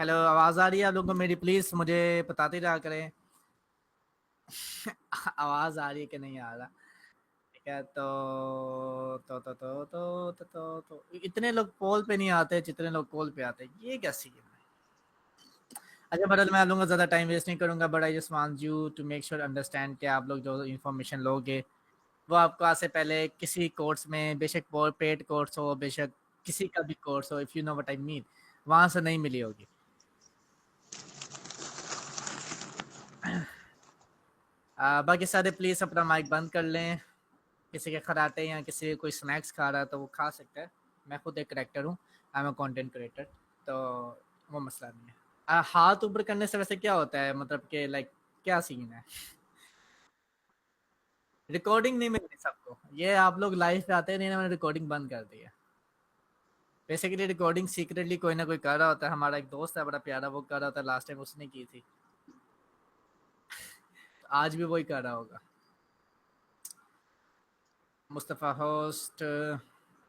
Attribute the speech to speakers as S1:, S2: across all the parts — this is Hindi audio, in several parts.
S1: हेलो, आवाज आ रही है आप लोगों को मेरी? प्लीज मुझे बताते रहा करें। आवाज आ रही है कि नहीं आ रहा? ठीक है, तो इतने लोग पोल पे नहीं आते जितने लोग पोल पे आते हैं, ये क्या सीन है? अच्छा, बदल मैं आप लोगों का ज़्यादा टाइम वेस्ट नहीं करूंगा, but I just want you to make sure understand कि आप लोग जो इन्फॉर्मेशन लोगे वो आपको आज से पहले किसी कोर्स में, बेशक पेड कोर्स हो, बेशक किसी का भी कोर्स हो, if you know what I mean, वहां से नहीं मिली होगी। बाकी सारे प्लीज़ अपना माइक बंद कर लें। किसी के खराटे या किसी के कोई स्नैक्स खा रहा है तो वो खा सकता है। मैं खुद एक करेक्टर हूँ, I am a content creator, तो वो मसला नहीं है। हाथ ऊपर करने से वैसे क्या होता है, मतलब कि लाइक क्या सीन है? रिकॉर्डिंग नहीं मिल रही सबको, ये आप लोग लाइव पे आते नहीं ना, मैंने रिकॉर्डिंग बंद कर दी है। बेसिकली रिकॉर्डिंग सीक्रेटली कोई ना कोई कर रहा होता है। हमारा एक दोस्त है बड़ा प्यारा, वो कर रहा था लास्ट टाइम, उसने की थी, आज भी वही कर रहा होगा। मुस्तफ़ा होस्ट,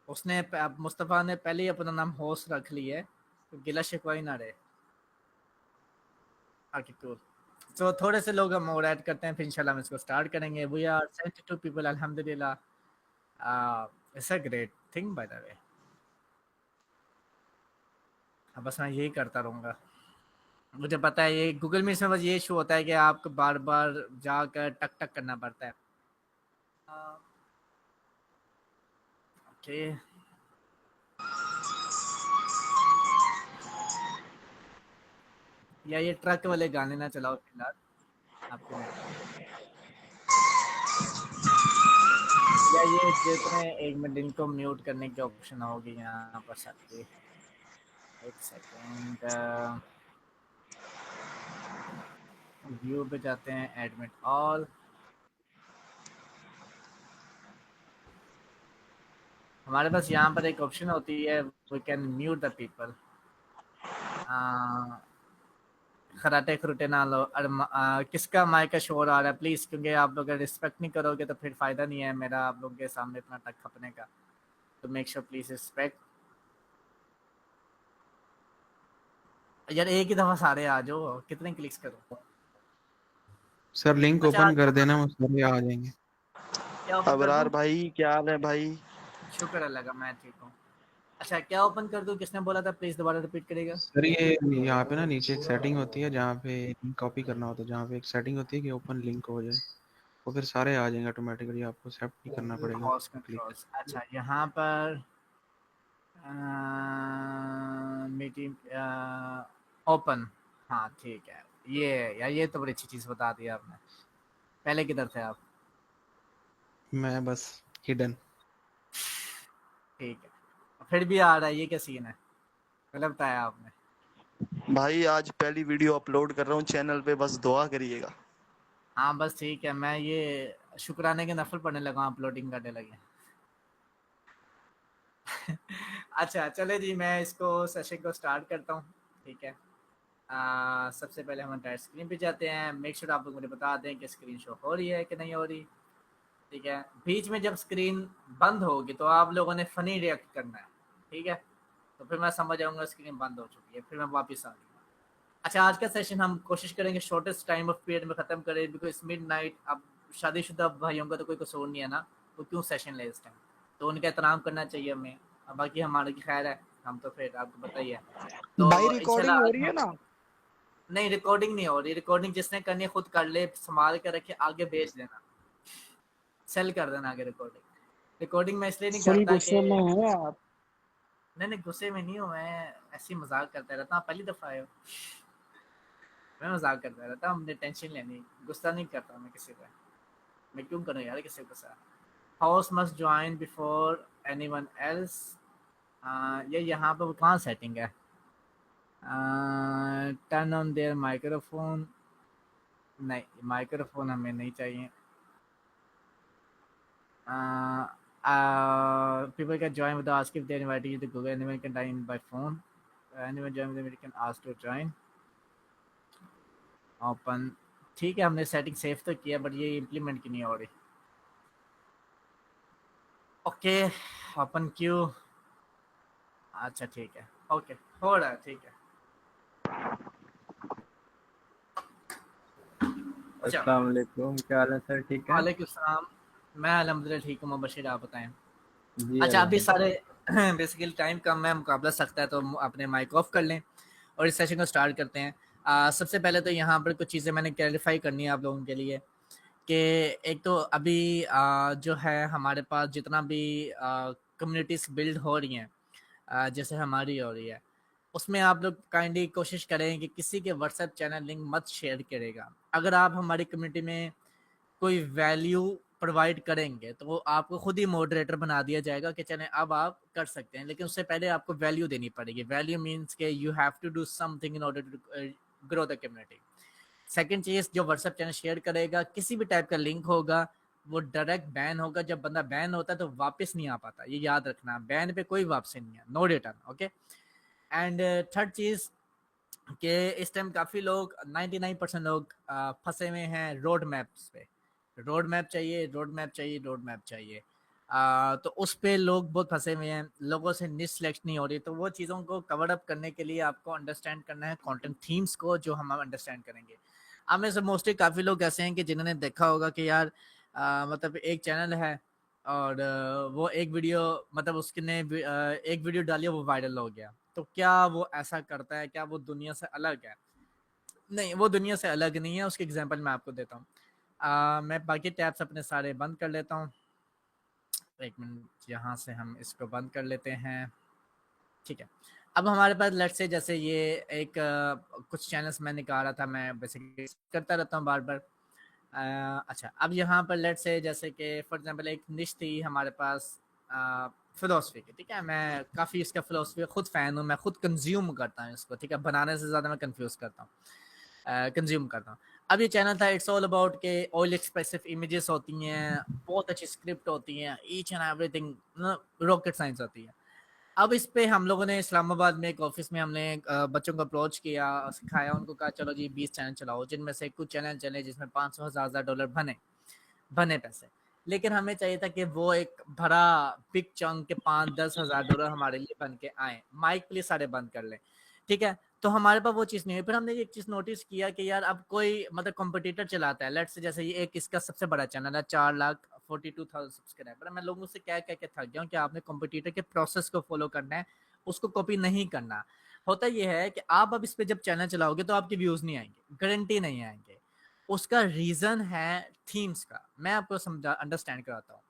S1: उसने अब मुस्तफ़ा ने पहले ही अपना नाम होस्ट रख लिया है, तो गिला शिकवा ही ना रहे। Okay cool. तो थोड़े से लोग हम और ऐड करते हैं, फिर इंशाल्लाह हम इसको स्टार्ट करेंगे। वी आर 72 पीपल, अल्हम्दुलिल्लाह। It's a great thing by the way. अब बस मैं यही करता रहूँगा। मुझे पता है ये गूगल मीट में बस ये इशू होता है कि आपको बार बार जाकर टक टक करना पड़ता है। ओके, या ये ट्रक वाले गाने ना चलाओ फिलहाल, आपको मैं या ये जितने एक मिनट इनको म्यूट करने की ऑप्शन होगी यहाँ पर सबके। एक सेकेंड, व्यू पे जाते हैं, एडमिट ऑल। हमारे पास यहाँ पर एक ऑप्शन होती है, we can mute the people. खराटे खुरटे ना लो। किसका माइक का शोर आ रहा है प्लीज, क्योंकि आप लोग अगर रिस्पेक्ट नहीं करोगे तो फिर फायदा नहीं है मेरा आप लोगों के सामने इतना टक खपने का। तो मेक श्योर प्लीज रिस्पेक्ट। यार एक ही दफा सारे आ जाओ, कितने क्लिक्स करो?
S2: सर लिंक
S1: अच्छा,
S2: ओपन कर देना, वो सारे आ जाएंगे।
S1: क्या ओपन कर दूं?
S3: अबरार भाई क्या हाल है भाई?
S1: शुक्र अल्लाह का, मैं ठीक हूँ। अच्छा, क्या ओपन कर दूं? किसने बोला था? प्लीज दोबारा रिपीट करेगा।
S2: सर ये यहाँ पे ना नीचे एक सेटिंग होती है जहाँ पे लिंक कॉपी करना होता है, जहाँ पे एक सेटिंग होती है कि ओपन लिंक हो जाए, वो फिर सारे आ जाएंगे ऑटोमेटिकली, आपको एक्सेप्ट नहीं करना पड़ेगा
S1: हॉस्ट
S2: क्लिक।
S1: कंट्रोल्स, अच्छा यहाँ पर मीटिंग ओपन, हाँ ठीक है। ये यार, ये तो बड़ी अच्छी चीज़ बता दी आपने। पहले किधर थे आप?
S2: मैं बस हिडन।
S1: ठीक है, फिर भी आ रहा है, ये क्या सीन है? गलत बताया आपने।
S3: भाई आज पहली वीडियो अपलोड कर रहा हूँ चैनल पे, बस दुआ करिएगा।
S1: हाँ बस ठीक है, मैं ये शुक्राने के नफल पढ़ने लगा, अपलोडिंग करने लगे। अच्छा चले जी, मैं इसको सेशन को स्टार्ट करता हूँ। ठीक है, सबसे पहले हम एंटायर स्क्रीन पे जाते हैं। मेक श्योर आप लोग मुझे बता दें कि स्क्रीन शो हो रही है कि नहीं हो रही। ठीक है, बीच में जब स्क्रीन बंद होगी तो आप लोगों ने फनी रिएक्ट करना है। ठीक है, तो फिर मैं समझ जाऊंगा स्क्रीन बंद हो चुकी है, फिर मैं वापस आ जाऊंगा। अच्छा, आज का सेशन हम कोशिश करेंगे शॉर्टेस्ट टाइम ऑफ पीरियड में ख़त्म करें, बिकॉज मिडनाइट, अब शादीशुदा भाइयों का तो कोई कसूर नहीं है ना, वो क्यों सेशन ले इस टाइम? तो उनका एहतराम करना चाहिए हमें। अब बाकी हमारे की खैर है, हम तो फिर आपको बताइए।
S4: भाई
S1: तो
S4: रिकॉर्डिंग
S1: इंशाल्लाह
S4: हो
S1: आज
S4: रही है
S1: हम,
S4: ना?
S1: नहीं रिकॉर्डिंग नहीं हो रही। रिकॉर्डिंग जिसने करनी है खुद कर ले, संभाल के रखे, आगे भेज देना, सेल कर देना आगे रिकॉर्डिंग। रिकॉर्डिंग मैं इसलिए नहीं
S4: फुल
S1: करता कि,
S4: गुस्से में है आप?
S1: नहीं नहीं गुस्से में नहीं हूँ मैं, ऐसी मजाक करता रहता हूँ, पहली दफ़ा आए हो। मैं मजाक करता रहता हूँ, मुझे टेंशन लेनी, गुस्सा नहीं करता मैं किसी पे। मैं क्यों करूँ यार किसी को गुस्सा? House must join before anyone else. ये यहाँ पर कहाँ सेटिंग है? टर्न ऑन देयर माइक्रोफोन, नहीं माइक्रोफोन हमें नहीं चाहिए। People can join without asking if they invited you to Google. Anyone can join by phone. Anyone join with them, can ask to join. Open, ठीक है, हमने सेटिंग सेव तो किया, बट ये इम्प्लीमेंट क्यों नहीं हो रही? ओके, ओपन क्यू, अच्छा ठीक है, ओके हो रहा है, ठीक है। अच्छा।
S4: अस्सलाम वालेकुम, क्या हाल है सर? ठीक है
S1: वालेकुम सलाम। मैं अल्हम्दुलिल्लाह ठीक हूँ। मुबशिर, आप बताएं।
S4: जी।
S1: अच्छा, अभी सारे
S4: अल्हम्दुलिल्लाह।
S1: बेसिकली टाइम कम है, मुकाबला सख्त है, तो अपने माइक ऑफ कर लें और इस सेशन को स्टार्ट करते हैं। सबसे पहले तो यहाँ पर कुछ चीज़ें मैंने क्लैरिफाई करनी है आप लोगों के लिए कि एक तो अभी जो है हमारे पास जितना भी कम्युनिटीज़ बिल्ड हो रही हैं, जैसे हमारी हो रही है, उसमें आप लोग काइंडली कोशिश करें कि किसी के व्हाट्सएप चैनल लिंक मत शेयर करेगा। अगर आप हमारी कम्युनिटी में कोई वैल्यू प्रोवाइड करेंगे तो वो आपको खुद ही मॉडरेटर बना दिया जाएगा कि चलें अब आप कर सकते हैं, लेकिन उससे पहले आपको वैल्यू देनी पड़ेगी। वैल्यू मीन्स के you have to do something in order to grow the community. Second चीज़, जो व्हाट्सएप चैनल शेयर करेगा किसी भी टाइप का लिंक होगा वो डायरेक्ट बैन होगा। जब बंदा बैन होता है तो वापस नहीं आ पाता, ये याद रखना। बैन पे कोई वापसी नहीं है, no return. Okay. And third चीज़ कि इस टाइम काफ़ी लोग 99% लोग फंसे हुए हैं रोड मैप्स पे। रोड मैप चाहिए, रोड मैप चाहिए, रोड मैप चाहिए। तो उस पे लोग बहुत फंसे हुए हैं, लोगों से निश सिलेक्ट नहीं हो रही। तो वो चीज़ों को कवर अप करने के लिए आपको अंडरस्टैंड करना है कंटेंट थीम्स को, जो हम अंडरस्टैंड करेंगे। अब में से मोस्टली काफ़ी लोग ऐसे हैं कि जिन्होंने देखा होगा कि यार मतलब एक चैनल है और वो एक वीडियो, मतलब उसने एक वीडियो डाली, वो वायरल हो गया। तो क्या वो ऐसा करता है? क्या वो दुनिया से अलग है? नहीं, वो दुनिया से अलग नहीं है। उसकी एग्जांपल मैं आपको देता हूँ। मैं बाकी टैब्स अपने सारे बंद कर लेता हूँ। एक मिनट, यहाँ से हम इसको बंद कर लेते हैं। ठीक है। अब हमारे पास लेट्स से जैसे ये एक कुछ चैनल्स मैं निकाल रहा था, मैं बेसिकली करता रहता हूँ बार बार। अच्छा, अब यहाँ पर लेट्स से जैसे कि फॉर एग्जांपल एक निश थी हमारे पास फिलोसफी की। ठीक है, मैं काफ़ी इसका फिलोसफी खुद फ़ैन हूँ, मैं खुद कंज्यूम करता हूँ इसको। ठीक है, बनाने से ज़्यादा मैं कंफ्यूज करता हूँ, कंज्यूम करता हूँ। अब ये चैनल था इट्स ऑल अबाउट के ऑयल एक्सप्रेसिव इमेजेस होती हैं, बहुत अच्छी स्क्रिप्ट होती हैं, each and everything rocket science होती है। अब इस पे हम लोगों ने इस्लामाबाद में एक ऑफिस में हमने बच्चों को अप्रोच किया, सिखाया, उनको कहा चलो जी 20 चैनल चलाओ, जिनमें से कुछ चैनल चले जिसमें 500 हज़ार डॉलर बने पैसे। लेकिन हमें चाहिए था कि वो एक भरा बिग चंक के 5-10 हज़ार डॉलर हमारे लिए बन के आए। माइक प्लीज सारे बंद कर लें। ठीक है, तो हमारे पास वो चीज़ नहीं हुई। फिर हमने एक चीज़ नोटिस किया कि यार अब कोई मतलब कॉम्पिटिटर चलाता है, लेट्स से जैसे ये एक इसका सबसे बड़ा चैनल है, 4,42,000 सब्सक्राइबर। मैं लोगों से कह के थक गया हूँ कि आपने कॉम्पिटिटर के प्रोसेस को फॉलो करना है, उसको कॉपी नहीं करना। होता ये है कि आप अब इस पे जब चैनल चलाओगे तो आपके व्यूज़ नहीं आएंगे, गारंटी नहीं आएंगे। उसका रीज़न है थीम्स का। मैं आपको समझा अंडरस्टैंड कराता हूँ।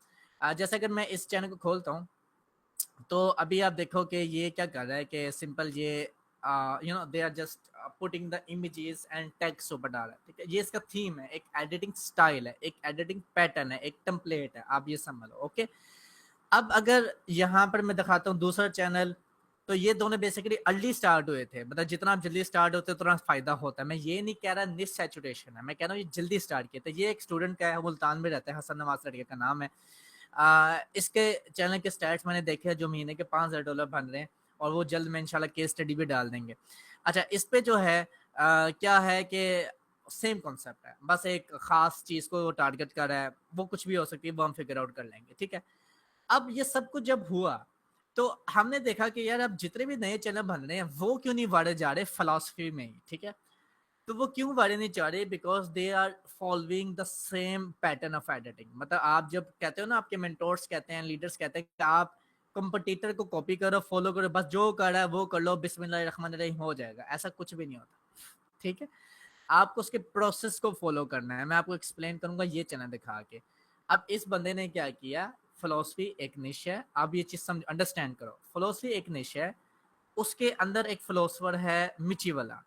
S1: जैसे अगर मैं इस चैनल को खोलता हूँ तो अभी आप देखो कि ये क्या कर रहा है कि सिंपल ये you know they are just putting the images and text ऊपर डाल रहा है। ठीक है, ये इसका थीम है, एक एडिटिंग स्टाइल है, एक एडिटिंग पैटर्न है, एक टेम्पलेट है, आप ये समझ लो। ओके। अब अगर यहाँ पर मैं दिखाता हूँ दूसरा चैनल, तो ये दोनों बेसिकली अर्ली स्टार्ट हुए थे। मतलब जितना आप जल्दी स्टार्ट होते उतना फायदा होता है। मैं ये नहीं कह रहा निश सैचुरेशन है, मैं कह रहा हूँ ये जल्दी स्टार्ट किया था। ये एक स्टूडेंट का है, मुल्तान में रहता है, हसन नवाज लड़के का नाम है। इसके चैनल के स्टैट्स मैंने देखे जो महीने के 5,000 डॉलर बन रहे हैं, और वो जल्द में इंशाल्लाह केस स्टडी भी डाल देंगे। अच्छा, इस पे जो है क्या है कि सेम कॉन्सेप्ट है, बस एक खास चीज को टारगेट कर रहा है। वो कुछ भी हो सकती है, वो हम फिगर आउट कर लेंगे। ठीक है। अब ये सब कुछ जब हुआ तो हमने देखा कि यार अब जितने भी नए चैनल बन रहे हैं वो क्यों नहीं बढ़े जा रहे फिलॉसफी में ही। ठीक है, तो वो क्यों बढ़े नहीं जा रहे? Because they are following the same pattern of editing. मतलब आप जब कहते हो ना, आपके मेंटोर्स कहते हैं, लीडर्स कहते हैं कि आप कंपटीटर को कॉपी करो, फॉलो करो, बस जो कर रहा है वो कर लो, बिस्मिल्लाहिर्रहमानिर्रहीम हो जाएगा। ऐसा कुछ भी नहीं होता। ठीक है, आपको उसके प्रोसेस को फॉलो करना है। मैं आपको एक्सप्लेन करूंगा ये चैनल दिखा के। अब इस बंदे ने क्या किया, फिलोसफी एक निश है। आप ये चीज समझ अंडरस्टैंड करो, फिलोसफी एक निश है, उसके अंदर एक फिलोसफर है मिची वाला,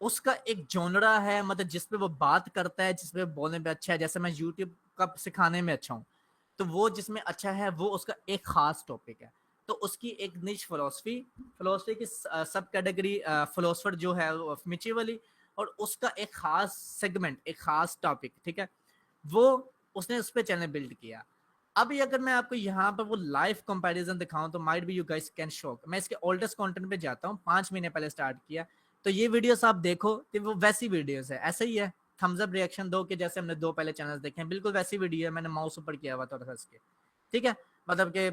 S1: उसका एक जोनरा है, मतलब जिसपे वो बात करता है, जिसपे बोलने में अच्छा है। जैसे मैं यूट्यूब का सिखाने में अच्छा हूँ, तो वो जिसमें अच्छा है वो उसका एक खास टॉपिक है। तो उसकी एक निश फिलोसफी, फिलोसफी की सब कैटेगरी फिलोसफर जो है मिची वाली, और उसका एक खास सेगमेंट, एक खास टॉपिक। ठीक है, वो उसने उस पर चैनल बिल्ड किया। अभी अगर मैं आपको यहाँ पर वो लाइव कंपैरिजन दिखाऊं तो might be you guys can shock. मैं इसके ओल्डेस्ट कंटेंट पे जाता हूँ, 5 महीने पहले स्टार्ट किया। तो ये वीडियोस आप देखो तो वो वैसी वीडियोस है, ऐसे ही है। थम्स अप रिएक्शन दो कि जैसे हमने 2 पहले चैनल्स देखे हैं, बिल्कुल वैसी वीडियो है। मैंने माउस ऊपर किया हुआ थोड़ा सा इसके। ठीक है, मतलब कि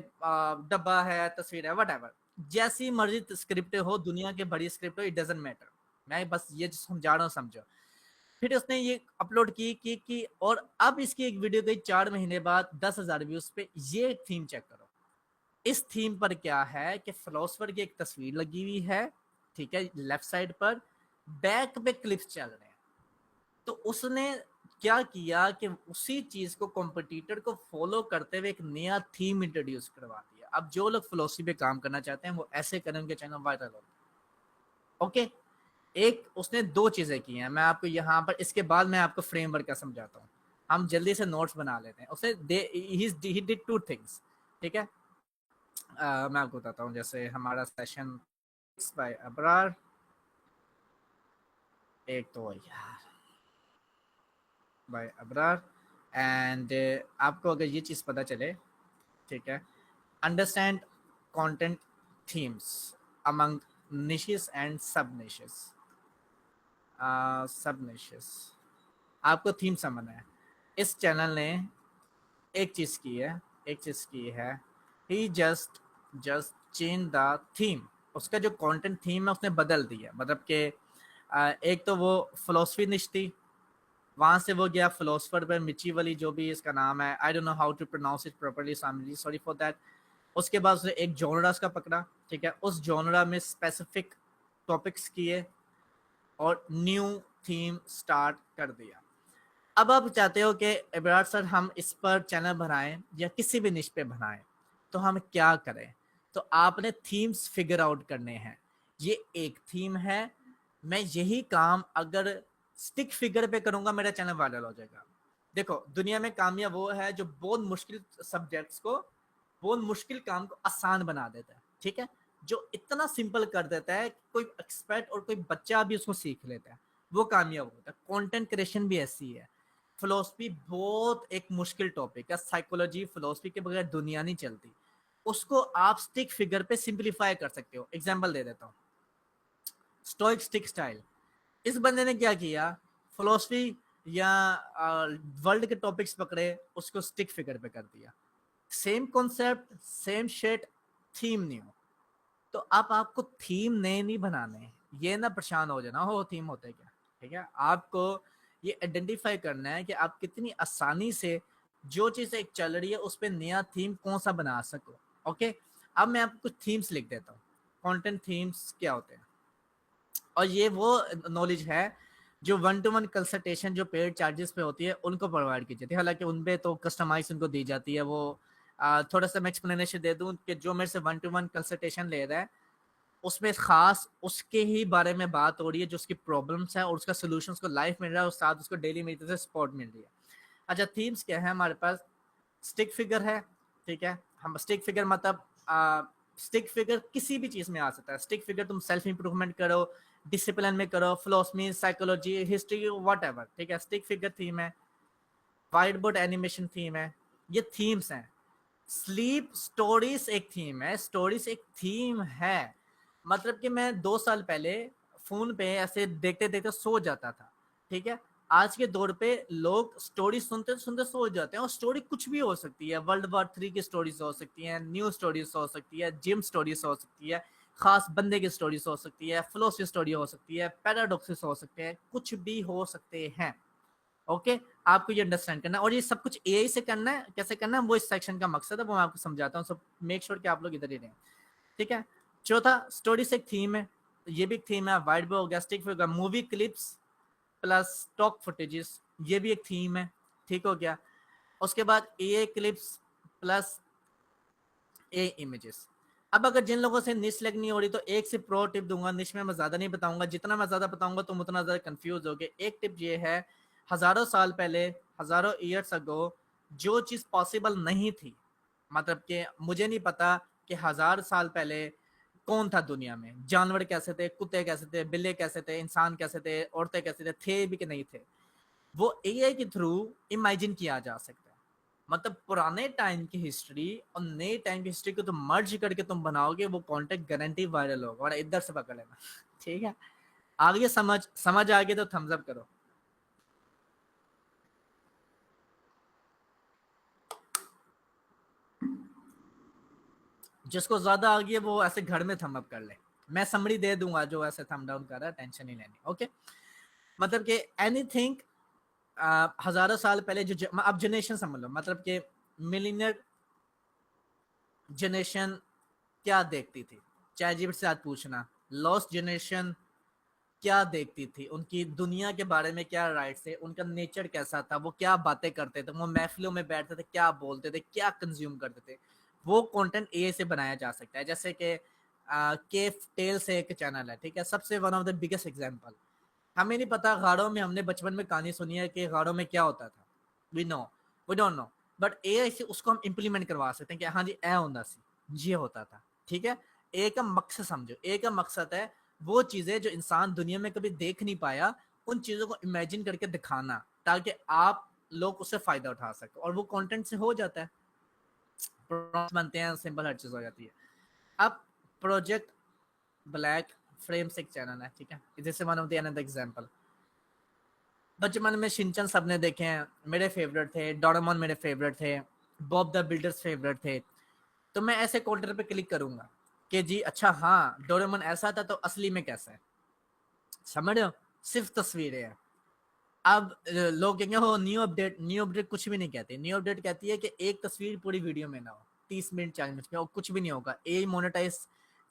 S1: डब्बा है, तस्वीर है, वट जैसी मर्जी स्क्रिप्ट हो, दुनिया की बड़ी स्क्रिप्ट हो, इट डजेंट मैटर। मैं बस ये समझा रहा हूँ, समझो। फिर उसने ये अपलोड की और अब इसकी एक वीडियो गई 4 महीने बाद 10,000 व्यूज पे। ये थीम चेक करो, इस थीम पर क्या है कि फिलोसफर की एक तस्वीर लगी हुई है, ठीक है, लेफ्ट साइड पर, बैक पे क्लिप्स चल रहे हैं। तो उसने क्या किया कि उसी चीज को कॉम्पिटिटर को फॉलो करते हुए एक नया थीम इंट्रोड्यूस करवा दिया। अब जो लोग फिलोसफी पे काम करना चाहते हैं वो ऐसे करें, उनके चैनल वायरल हो। ओके, एक उसने 2 चीजें की हैं, मैं आपको यहाँ पर इसके बाद मैं आपको फ्रेमवर्क का समझाता हूँ। हम जल्दी से नोट्स बना लेते हैं। उसने ही डिड 2 थिंग्स, ठीक है। मैं आपको बताता हूँ, जैसे हमारा सेशन बाय अबरार, एक तो यार बाय अबरार, एंड आपको अगर ये चीज़ पता चले, ठीक है, understand content themes among niches and सब निशेस। सब निशेस आपको थीम समझना है। इस चैनल ने एक चीज़ की है, ही जस्ट चेंज द थीम। उसका जो कंटेंट थीम है उसने बदल दिया, मतलब कि एक तो वो फिलोसफी निश थी, वहां से वो गया फिलोसफर पर, मिची वाली जो भी इसका नाम है, I don't know how to pronounce it properly, so I am really sorry for that. उसके बाद उसने एक जॉनरा का पकड़ा, ठीक है, उस जॉनरा में स्पेसिफिक टॉपिक्स किए और न्यू थीम स्टार्ट कर दिया। अब आप चाहते हो कि इब्रार सर हम इस पर चैनल बनाएं या किसी भी निश पे बनाएं, तो हम क्या करें? तो आपने थीम्स फिगर आउट करने हैं। ये एक थीम है, मैं यही काम अगर स्टिक फिगर पे करूंगा मेरा चैनल वायरल हो जाएगा। देखो, दुनिया में कामयाब वो है जो बहुत मुश्किल सब्जेक्ट्स को, बहुत मुश्किल काम को आसान बना देता है, ठीक है, जो इतना सिंपल कर देता है कि कोई एक्सपर्ट और कोई बच्चा भी उसको सीख लेता है, वो कामयाब होता है। कंटेंट क्रिएशन भी ऐसी है। फिलोसफी बहुत एक मुश्किल टॉपिक है, साइकोलॉजी फिलोसफी के बगैर दुनिया नहीं चलती। उसको आप स्टिक फिगर पे सिंपलीफाई कर सकते हो। एग्जांपल दे देता हूँ, स्टोइक स्टिक स्टाइल। इस बंदे ने क्या किया, फिलोसफी या वर्ल्ड के टॉपिक्स पकड़े, उसको स्टिक फिगर पे कर दिया। सेम कॉन्सेप्ट, सेम शेट, थीम न्यू। तो अब आपको थीम नए नहीं बनाने, ये ना परेशान हो जाना हो थीम होते क्या, ठीक है। आपको ये आइडेंटिफाई करना है कि आप कितनी आसानी से जो चीज़ एक चल रही है उस पर नया थीम कौन सा बना सको। ओके, अब मैं आपको कुछ थीम्स लिख देता हूँ। कंटेंट थीम्स क्या होते हैं, और ये वो नॉलेज है जो 1-to-1 कंसल्टेशन जो पेड चार्जेस पे होती है उनको प्रोवाइड की जाती है। हालांकि उन पे तो कस्टमाइज उनको दी जाती है। वो थोड़ा सा मैं एक्सप्लेनेशन दे दूं कि जो मेरे से 1-to-1 कंसल्टेशन ले रहा है उसमें खास उसके ही बारे में बात हो रही है, जो उसकी प्रॉब्लम्स है और उसका सोल्यूशन को लाइफ मिल रहा है और साथ उसको डेली मेरी तरफ से सपोर्ट मिल रही है। अच्छा, थीम्स क्या है हमारे पास? स्टिक फिगर है, ठीक है। हम स्टिक फिगर मतलब स्टिक फिगर किसी भी चीज में आ सकता है। स्टिक फिगर तुम सेल्फ इंप्रूवमेंट करो, डिसिप्लिन में करो, फिलोसफी, साइकोलॉजी, हिस्ट्री, व्हाटएवर, ठीक है, स्टिक फिगर थीम है। वाइट बोर्ड एनिमेशन थीम है। ये थीम्स हैं। स्लीप स्टोरीज एक थीम है, स्टोरीज एक थीम है। मतलब कि मैं 2 साल पहले फोन पे ऐसे देखते देखते सो जाता था, ठीक है। आज के दौर पे लोग स्टोरी सुनते सुनते सो जाते हैं, और स्टोरी कुछ भी हो सकती है। वर्ल्ड वॉर 3 की स्टोरीज हो सकती हैं, न्यू स्टोरीज हो सकती है, जिम स्टोरीज हो सकती है, खास बंदे की स्टोरीज हो सकती है, फिलोसफी स्टोरी हो सकती है, पैराडॉक्सिस हो सकते हैं, कुछ भी हो सकते हैं। ओके, आपको ये अंडरस्टैंड करना है, और ये सब कुछ एआई से करना है। कैसे करना है वो इस सेक्शन का मकसद है, वो मैं आपको समझाता हूँ। सब मेक श्योर कि आप लोग इधर ही रहें, ठीक है। चौथा, स्टोरी से एक थीम है, ये भी एक थीम है। वाइट बोर्ड हो गया, स्टिक हो गया, movie clips plus stock footages, ये भी एक थीम है, ठीक हो गया। उसके बाद ए क्लिप्स प्लस ए इमेजेस। अब अगर जिन लोगों से निश सेलेक्ट नहीं हो रही तो एक से प्रो टिप दूंगा। निश में मैं ज्यादा नहीं बताऊंगा, जितना मैं ज्यादा बताऊंगा तुम उतना ज्यादा कंफ्यूज होगे। एक टिप ये है, हजारों साल पहले, हजारों ईयर्स अगो, जो चीज पॉसिबल नहीं थी, मतलब कि मुझे नहीं पता कि 1000 साल पहले कौन था दुनिया में, जानवर कैसे थे, कुत्ते कैसे थे, बिल्ले कैसे थे, इंसान कैसे थे, औरतें कैसे थे भी कि नहीं थे, वो एआई के थ्रू इमेजिन किया जा सकता है। मतलब पुराने टाइम की हिस्ट्री और नए टाइम की हिस्ट्री को तुम मर्ज करके तुम बनाओगे, वो कंटेंट गारंटी वायरल होगा। और इधर से पकड़ लेना, ठीक है। आगे समझ आ गई तो थम्स अप करो। जिसको ज्यादा आ गई है वो ऐसे घर में थम अप कर ले, मैं समरी दे दूंगा जो ऐसे थम डाउन कर रहा है, टेंशन नहीं लेनी। ओके, मतलब कि एनीथिंग हजारों साल पहले जो अब जनरेशन समझ लो, मतलब कि मिलीनियर जनरेशन क्या देखती थी, चैट जीपीटी से आज पूछना। लॉस्ट जनरेशन क्या देखती थी, उनकी दुनिया के बारे में क्या राइट्स थे, उनका नेचर कैसा था, वो क्या बातें करते थे, वो महफिलों में बैठते थे, क्या बोलते थे, क्या कंज्यूम करते थे, वो कंटेंट एआई से बनाया जा सकता है। जैसे कि केव टेल से एक चैनल है, ठीक है, सबसे one of the biggest example. हमें नहीं पता गाड़ों में, हमने बचपन में कहानी सुनी है कि गाड़ों में क्या होता था, we know, we don't know, but AI से उसको हम इम्प्लीमेंट करवा सकते हैं कि हाँ जी ए होता सी, ये होता था, ठीक है। ए का मकसद समझो, ए का मकसद है वो चीजें जो इंसान दुनिया में कभी देख नहीं पाया, उन चीजों को इमेजिन करके दिखाना, ताकि आप लोग उससे फायदा उठा सके, और वो कंटेंट से हो जाता है, प्रॉम्प्ट्स बनते हैं, सिंपल हर चीज हो जाती है। अब प्रोजेक्ट ब्लैक फ्रेम से एक चैनल है, ठीक है, जैसे one of the another example. बचपन में शिनचैन सबने देखे हैं, मेरे फेवरेट थे, डोरेमोन मेरे फेवरेट थे, बॉब द बिल्डर्स फेवरेट थे। तो मैं ऐसे कंटेंट पे क्लिक करूंगा कि जी अच्छा हाँ डोरेमोन ऐसा था, तो असली में कैसा है, समझ रहे हो, सिर्फ तस्वीरें हैं। अब लोग कहेंगे हो न्यू अपडेट, न्यू अपडेट कुछ भी नहीं कहते, न्यू अपडेट कहती है कि एक तस्वीर पूरी वीडियो में ना हो, 30 मिनट 40 मिनट में, और कुछ भी नहीं होगा। एआई मोनेटाइज,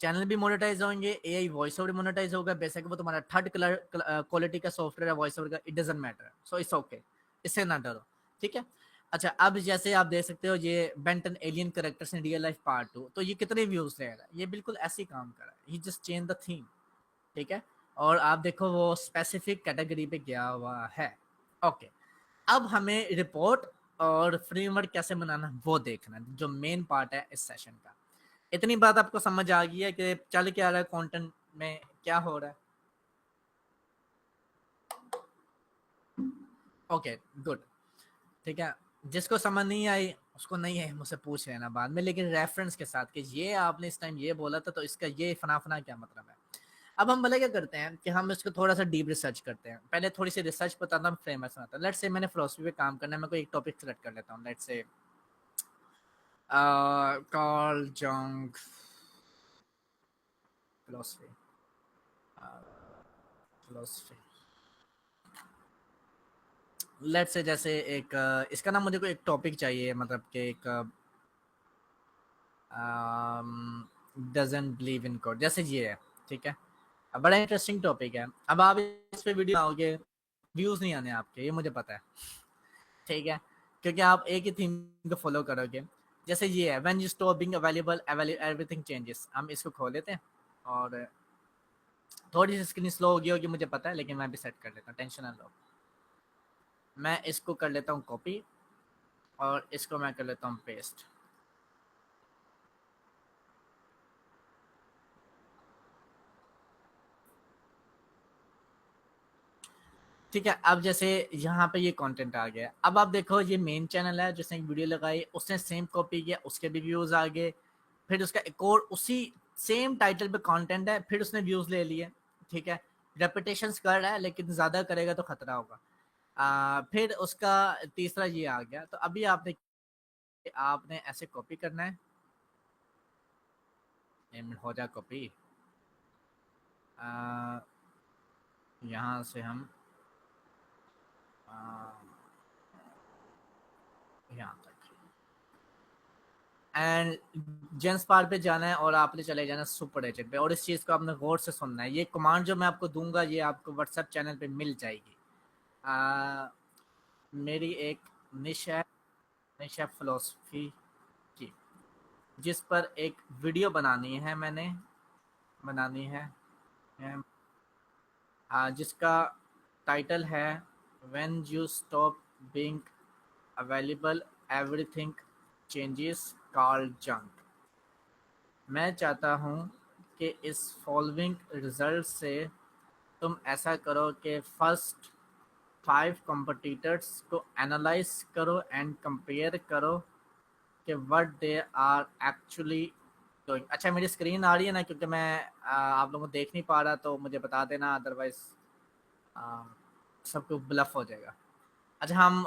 S1: चैनल भी मोनेटाइज होंगे, एआई वॉइस ओवर मोनेटाइज होगा, बेशक वो तुम्हारा थर्ड कलर क्वालिटी का सॉफ्टवेयर है वॉइस ओवर का, it doesn't matter, so it's okay, इससे ना डरो, ठीक है। अच्छा अब जैसे आप देख सकते हो ये Ben ten alien characters in real life part 2, तो ये कितने व्यूज ले रहा है, ये बिल्कुल ऐसे ही काम कर रहा है, ही जस्ट चेंज द थीम, ठीक है। और आप देखो वो स्पेसिफिक कैटेगरी पे गया हुआ है, ओके। अब हमें रिपोर्ट और फ्रेमवर्क कैसे बनाना वो देखना, जो मेन पार्ट है इस सेशन का। इतनी बात आपको समझ आ गई है कि चल क्या रहा है कंटेंट में, क्या हो रहा है, ओके गुड, ठीक है। जिसको समझ नहीं आई उसको नहीं है मुझसे पूछ लेना बाद में, लेकिन रेफरेंस के साथ कि ये आपने इस टाइम ये बोला था, तो इसका ये फना फना क्या मतलब है। अब हम भले क्या करते हैं कि हम इसको थोड़ा सा डीप रिसर्च करते हैं, पहले थोड़ी सी रिसर्च बताता हूँ, फ्रेमवर्क सुनाता हूँ। लेट्स से मैंने फिलोसफी पे काम करना है, मैं कोई एक टॉपिक सेलेक्ट कर लेता हूँ, लेट्स से कार्ल जंग फिलोसफी, फिलोसफी, लेट्स से जैसे एक इसका ना मुझे कोई एक टॉपिक चाहिए, मतलब कि एक डजंट बिलीव इन गॉड, जैसे ये है, ठीक है। अब बड़ा इंटरेस्टिंग टॉपिक है, अब आप इस पे वीडियो आओगे, व्यूज नहीं आने आपके, ये मुझे पता है, ठीक है, क्योंकि आप एक ही थीम को फॉलो करोगे। जैसे ये है when you stop being available everything changes, हम इसको खोल लेते हैं, और थोड़ी सी स्क्रीन स्लो होगी मुझे पता है, लेकिन मैं भी सेट कर लेता हूँ, टेंशन ना लो। मैं इसको कर लेता हूँ कॉपी, और इसको मैं कर लेता हूँ पेस्ट, ठीक है। अब जैसे यहाँ पे ये कंटेंट आ गया, अब आप देखो ये मेन चैनल है जिसने एक वीडियो लगाई, उसने सेम कॉपी किया, उसके भी व्यूज आ गए, फिर उसका एक और उसी सेम टाइटल पे कंटेंट है, फिर उसने व्यूज ले लिए, ठीक है। रेपिटेशन कर रहा है, लेकिन ज्यादा करेगा तो खतरा होगा। फिर उसका तीसरा ये आ गया, तो अभी आपने आपने ऐसे कॉपी करना है, हो जाए कॉपी, यहाँ से हम यहाँ तक, एंड जेंस पार पे जाना है, और आपने चले जाना सुपर एजेंट पे, और इस चीज़ को आपने गौर से सुनना है। ये कमांड जो मैं आपको दूंगा ये आपको व्हाट्सएप चैनल पे मिल जाएगी। मेरी एक निशा निशा फिलोसफी की, जिस पर एक वीडियो बनानी है, मैंने बनानी है, जिसका टाइटल है when you stop being available everything changes, Karl जंग। मैं चाहता हूँ कि इस फॉलोइंग रिजल्ट से तुम ऐसा करो कि फर्स्ट 5 कॉम्पिटिटर्स को एनालाइज करो एंड कंपेयर करो कि what they are actually doing. अच्छा मेरी स्क्रीन आ रही है ना, क्योंकि मैं आप लोगों को देख नहीं पा रहा, तो मुझे बता देना, अदरवाइज सबको ब्लफ हो जाएगा। अच्छा हम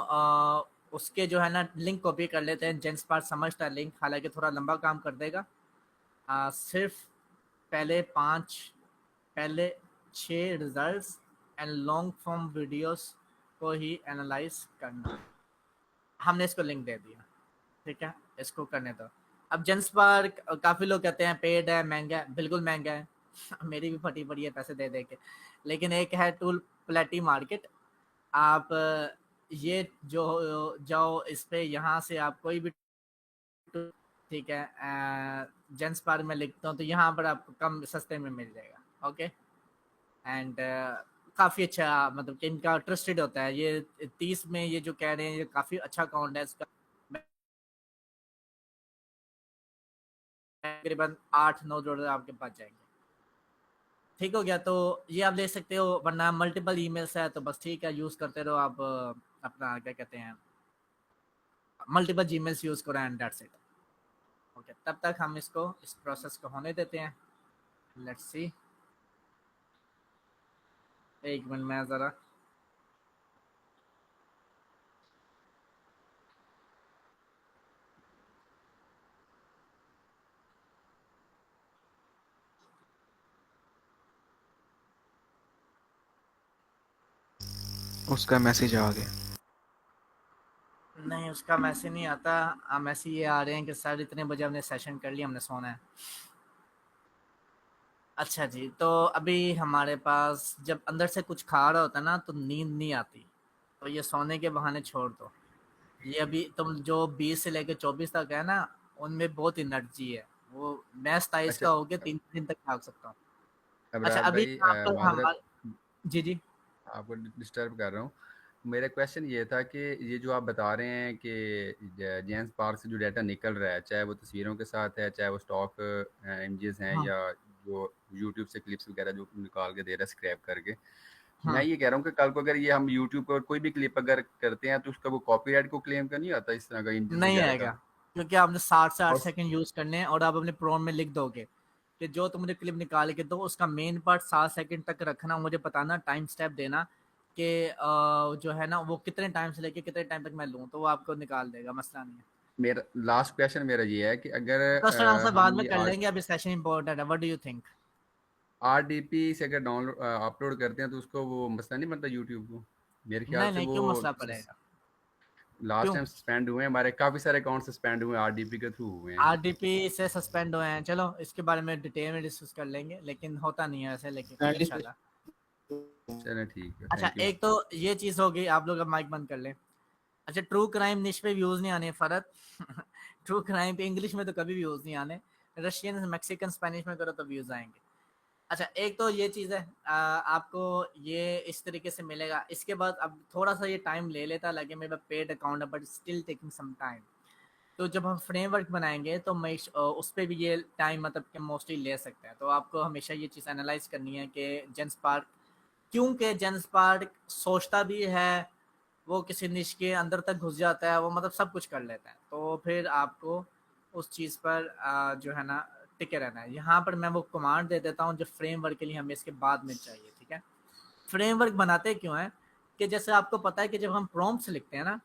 S1: उसके जो है ना लिंक कॉपी कर लेते हैं, जेंस पार्ट समझता है लिंक, हालांकि थोड़ा लंबा काम कर देगा। सिर्फ पहले 5 पहले 6 results and long form videos को ही एनालाइज करना। हमने इसको लिंक दे दिया, ठीक है, इसको करने दो। अब जेनस्पार्क काफ़ी लोग कहते हैं पेड है, महंगा है, बिल्कुल महंगा है मेरी भी फटी पड़ी है पैसे दे दे के। लेकिन एक है टूल प्लेटी मार्केट, आप ये जो जाओ इस पे, यहाँ से आप कोई भी, ठीक है, जेनस्पार्क में लिखता हूँ तो यहाँ पर आपको कम सस्ते में मिल जाएगा। ओके, एंड काफ़ी अच्छा, मतलब कि इनका ट्रस्टेड होता है। ये 30 में ये जो कह रहे हैं, ये काफ़ी अच्छा अकाउंट है इसका। तकरीबन 8-9 डॉलर आपके पास जाएंगे। ठीक हो गया, तो ये आप ले सकते हो, वरना मल्टीपल ईमेल्स है तो बस ठीक है, यूज़ करते रहो आप अपना क्या कहते हैं, मल्टीपल जीमेल्स यूज़ करो एंड दैट्स इट। ओके, तब तक हम इसको इस प्रोसेस को होने देते हैं। लेट्स सी, एक मिनट में ज़रा,
S2: उसका मैसेज आ गया।
S1: नहीं उसका मैसेज नहीं आता, मैसेज ये आ रहे हैं कि सर इतने बजे हमने सेशन कर लिया, हमने सोना है। अच्छा जी, तो अभी हमारे पास जब अंदर से कुछ खा रहा होता है ना तो नींद नहीं आती, तो ये सोने के बहाने छोड़ दो। ये अभी तुम जो 20 से लेकर 24 तक है ना, उनमें बहुत एनर्जी है, वो मैं 27
S5: अच्छा
S1: का हो गया 3 दिन तक भाग सकता हूँ। अच्छा
S5: अबरार
S1: अभी
S5: भाई,
S1: यहाँ पर
S5: माजरत
S1: हमारे, जी जी,
S5: आपको डिस्टर्ब कर रहा हूँ। मेरा क्वेश्चन ये था कि ये जो आप बता रहे हैं कि जेम्स पार्क से जो डाटा निकल रहा है, चाहे वो तस्वीरों के साथ है, चाहे वो स्टॉक इमेजेस हैं,
S1: हाँ
S5: या जो यूट्यूब से क्लिप्स वगैरह जो निकाल के दे रहा है स्क्रैप करके, मैं
S1: हाँ,
S5: ये कह रहा हूँ कि कल को अगर ये हम यूट्यूब पर कोई भी क्लिप अगर करते हैं तो उसका वो कॉपीराइट को क्लेम का नहीं आता, इस तरह का इमेजेस
S1: नहीं
S5: वगैरह
S1: आएगा,
S5: का?
S1: क्योंकि आपने 60 से 8
S5: और
S1: सेकंड यूज़ करने हैं और आप अपने प्रॉम्प्ट में लिख दोगे कि जो तुमने क्लिप निकाल के दो उसका मेन पार्ट 7 सेकंड तक रखना, मुझे बताना, टाइम स्टेप देना कि जो है ना वो कितने टाइम से लेके कितने टाइम तक मैं लूँ, तो वो आपको निकाल देगा, मसला नहीं है।
S5: मेरा लास्ट क्वेश्चन मेरा ये है कि अगर
S1: तो सर आंसर बाद
S5: हम
S1: में
S5: ये
S1: कर लेंगे, अभी सेशन इंपॉर्टेंट है, what do you think?
S5: RDP से अगर डाउनलोड अपलोड करते हैं तो उसको वो मसला नहीं बनता यूट्यूब को? मेरे ख्याल
S1: नहीं
S5: से
S1: नहीं,
S5: वो
S1: क्यों मसला पड़ेगा,
S5: लास्ट
S1: क्यों?
S5: टाइम सस्पेंड हुए हैं, हमारे काफ़ी सारे अकाउंट सस्पेंड हुए हैं, RDP के थ्रू हुए हैं।
S1: आरडीपी से सस्पेंड हुए हैं, चलो इसके बारे में डिटेल में डिस्कस कर लेंगे, लेकिन होता नहीं है ऐसे, लेकिन इंशाल्लाह।
S5: चलें ठीक है,
S1: अच्छा
S5: थैंक यू।
S1: एक तो ये चीज़ हो गई, आप लोग अब माइक बंद कर लें। अच्छा, ट्रू क्राइम निश पे व्यूज़ नहीं आने फ़र्क ट्रू क्राइम पे इंग्लिश में तो कभी व्यूज़ नहीं आने, रशियन मैक्सिकन स्पेनिश में करो तो व्यूज़ आएंगे। अच्छा एक तो ये चीज़ है, आपको ये इस तरीके से मिलेगा। इसके बाद अब थोड़ा सा ये टाइम ले लेता, लगे मेरा पेड अकाउंट है but still taking some time. तो जब हम फ्रेमवर्क बनाएंगे तो मैं उस पर भी ये टाइम मतलब कि मोस्टली ले सकते हैं। तो आपको हमेशा ये चीज़ एनालाइज करनी है कि जेनस्पार्क, क्योंकि जेनस्पार्क सोचता भी है, वो किसी निश के अंदर तक घुस जाता है, वो मतलब सब कुछ कर लेता है, तो फिर आपको उस चीज़ पर जो है ना टिके रहना है। यहाँ पर मैं वो कमांड दे देता हूँ जो फ्रेमवर्क के लिए हमें इसके बाद में चाहिए, ठीक है। फ्रेमवर्क बनाते क्यों हैं कि जैसे आपको पता है कि जब हम प्रॉम्प्ट्स लिखते हैं ना,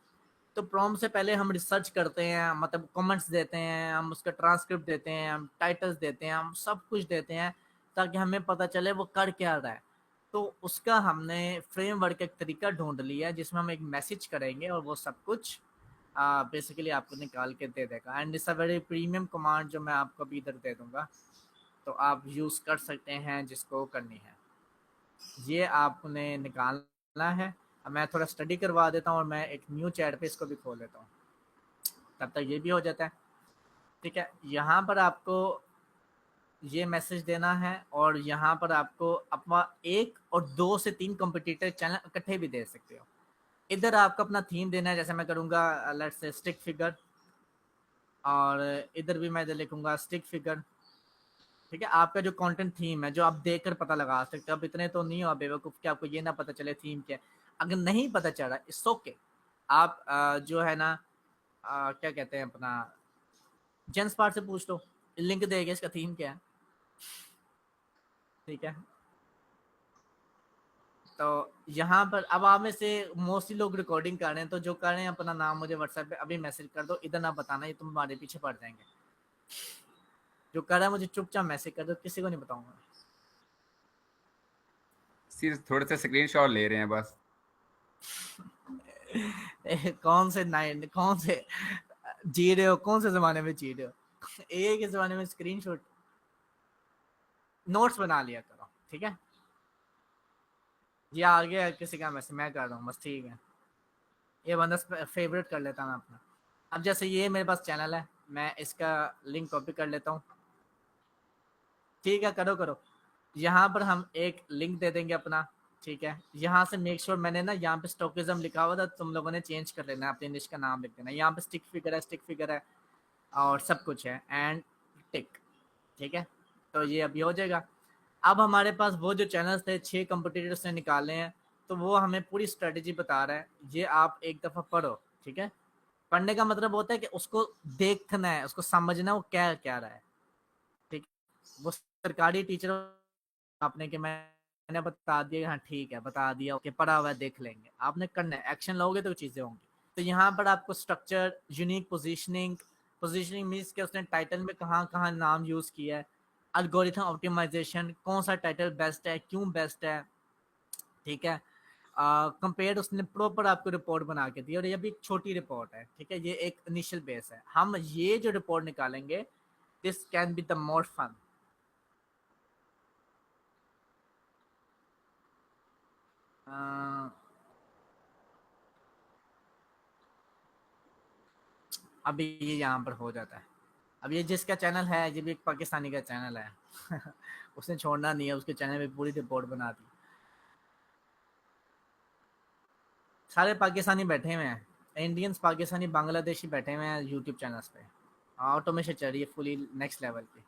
S1: तो प्रॉम्प्ट से पहले हम रिसर्च करते हैं, मतलब कमेंट्स देते हैं, हम उसका ट्रांसक्रिप्ट देते हैं, हम टाइटल्स देते हैं, हम सब कुछ देते हैं ताकि हमें पता चले वो कर क्या रहा है। तो उसका हमने फ्रेमवर्क एक तरीका ढूंढ लिया है जिसमें हम एक मैसेज करेंगे और वो सब कुछ बेसिकली आपको निकाल के दे देगा। And it's a very premium command जो मैं आपको अभी इधर दे दूंगा, तो आप यूज़ कर सकते हैं जिसको करनी है। ये आपने निकालना है। अब मैं थोड़ा स्टडी करवा देता हूँ और मैं एक न्यू चैट पे इसको भी खोल लेता हूँ, तब तक ये भी हो जाता है। ठीक है, यहाँ पर आपको ये मैसेज देना है और यहाँ पर आपको अपना 1 और 2 से 3 कॉम्पिटिटर चैनल इकट्ठे भी दे सकते हो। इधर आपको अपना थीम देना है, जैसे मैं करूँगा लेट्स से स्टिक फिगर, और इधर भी मैं इधर लिखूंगा स्टिक फिगर। ठीक है, आपका जो कंटेंट थीम है जो आप देखकर पता लगा सकते हो। अब इतने तो नहीं हो बेवकूफ़ कि आपको ये ना पता चले थीम क्या है। अगर नहीं पता चल रहा इट्स ओके, आप जो है ना क्या कहते हैं अपना जेंस पार्ट से पूछ लो, लिंक देगा इसका थीम क्या है। ठीक है, तो यहाँ पर अब आप में से मोस्टली लोग रिकॉर्डिंग कर रहे हैं, तो जो कर रहे हैं अपना नाम मुझे व्हाट्सएप पे अभी मैसेज कर दो, इधर ना बताना, ये तुम्हारे पीछे पड़ जाएंगे। जो कर रहा है मुझे चुपचाप मैसेज कर दो, किसी को नहीं बताऊंगा।
S5: सिर्फ थोड़े से स्क्रीनशॉट ले रहे हैं बस।
S1: कौन से जी रहे हो, कौन से जमाने में जी रहे हो? एक के जमाने में स्क्रीनशॉट, नोट्स बना लिया करो, ठीक है? ये आ गया किसी का मैसेज, मैं कर रहा हूँ बस, ठीक है? ये बंदा फेवरेट कर लेता हूँ अपना। अब जैसे ये मेरे पास चैनल है, मैं इसका लिंक कॉपी कर लेता हूँ, ठीक है? करो करो। यहाँ पर हम एक लिंक दे देंगे अपना, ठीक है? यहाँ से मेक श्योर मैंने ना यहाँ पे स्टॉकिज्म लिखा हुआ था, तुम लोगों ने चेंज कर लेना, अपनी निश का नाम लिख देना। यहाँ पे स्टिक फिगर है और सब कुछ है, एंड टिक, ठीक है? तो ये अभी हो जाएगा। अब हमारे पास वो जो चैनल्स थे 6 कंपटीटर्स ने निकाले हैं, तो वो हमें पूरी स्ट्रेटेजी बता रहा है, ये आप एक दफ़ा पढ़ो, ठीक है? पढ़ने का मतलब होता है कि उसको देखना है, उसको समझना है वो क्या क्या रहा है, ठीक? वो सरकारी टीचर आपने कि मैंने बता दिया, हाँ ठीक है बता दिया, ओके पढ़ा हुआ है देख लेंगे, आपने करना है, एक्शन लोगे तो चीज़ें होंगी। तो यहाँ पर आपको structure, unique positioning, positioning means कि उसने टाइटल में कहाँ कहाँ नाम यूज़ किया है, एल्गोरिथम ऑप्टिमाइजेशन, कौन सा टाइटल बेस्ट है, क्यों बेस्ट है, ठीक है? कंपेयर उसने प्रॉपर आपको रिपोर्ट बना के दी, और ये भी एक छोटी रिपोर्ट है, ठीक है? ये एक इनिशियल बेस है। हम ये जो रिपोर्ट निकालेंगे, this can be the more fun. अभी ये यहाँ पर हो जाता है। अब ये जिसका चैनल है, ये भी एक पाकिस्तानी का चैनल है उसने छोड़ना नहीं है, उसके चैनल में पूरी रिपोर्ट बना दी। सारे पाकिस्तानी बैठे हुए हैं, इंडियंस, पाकिस्तानी, बांग्लादेशी बैठे हुए हैं यूट्यूब चैनल्स पे, ऑटोमेशन चल रही है फुली नेक्स्ट लेवल की।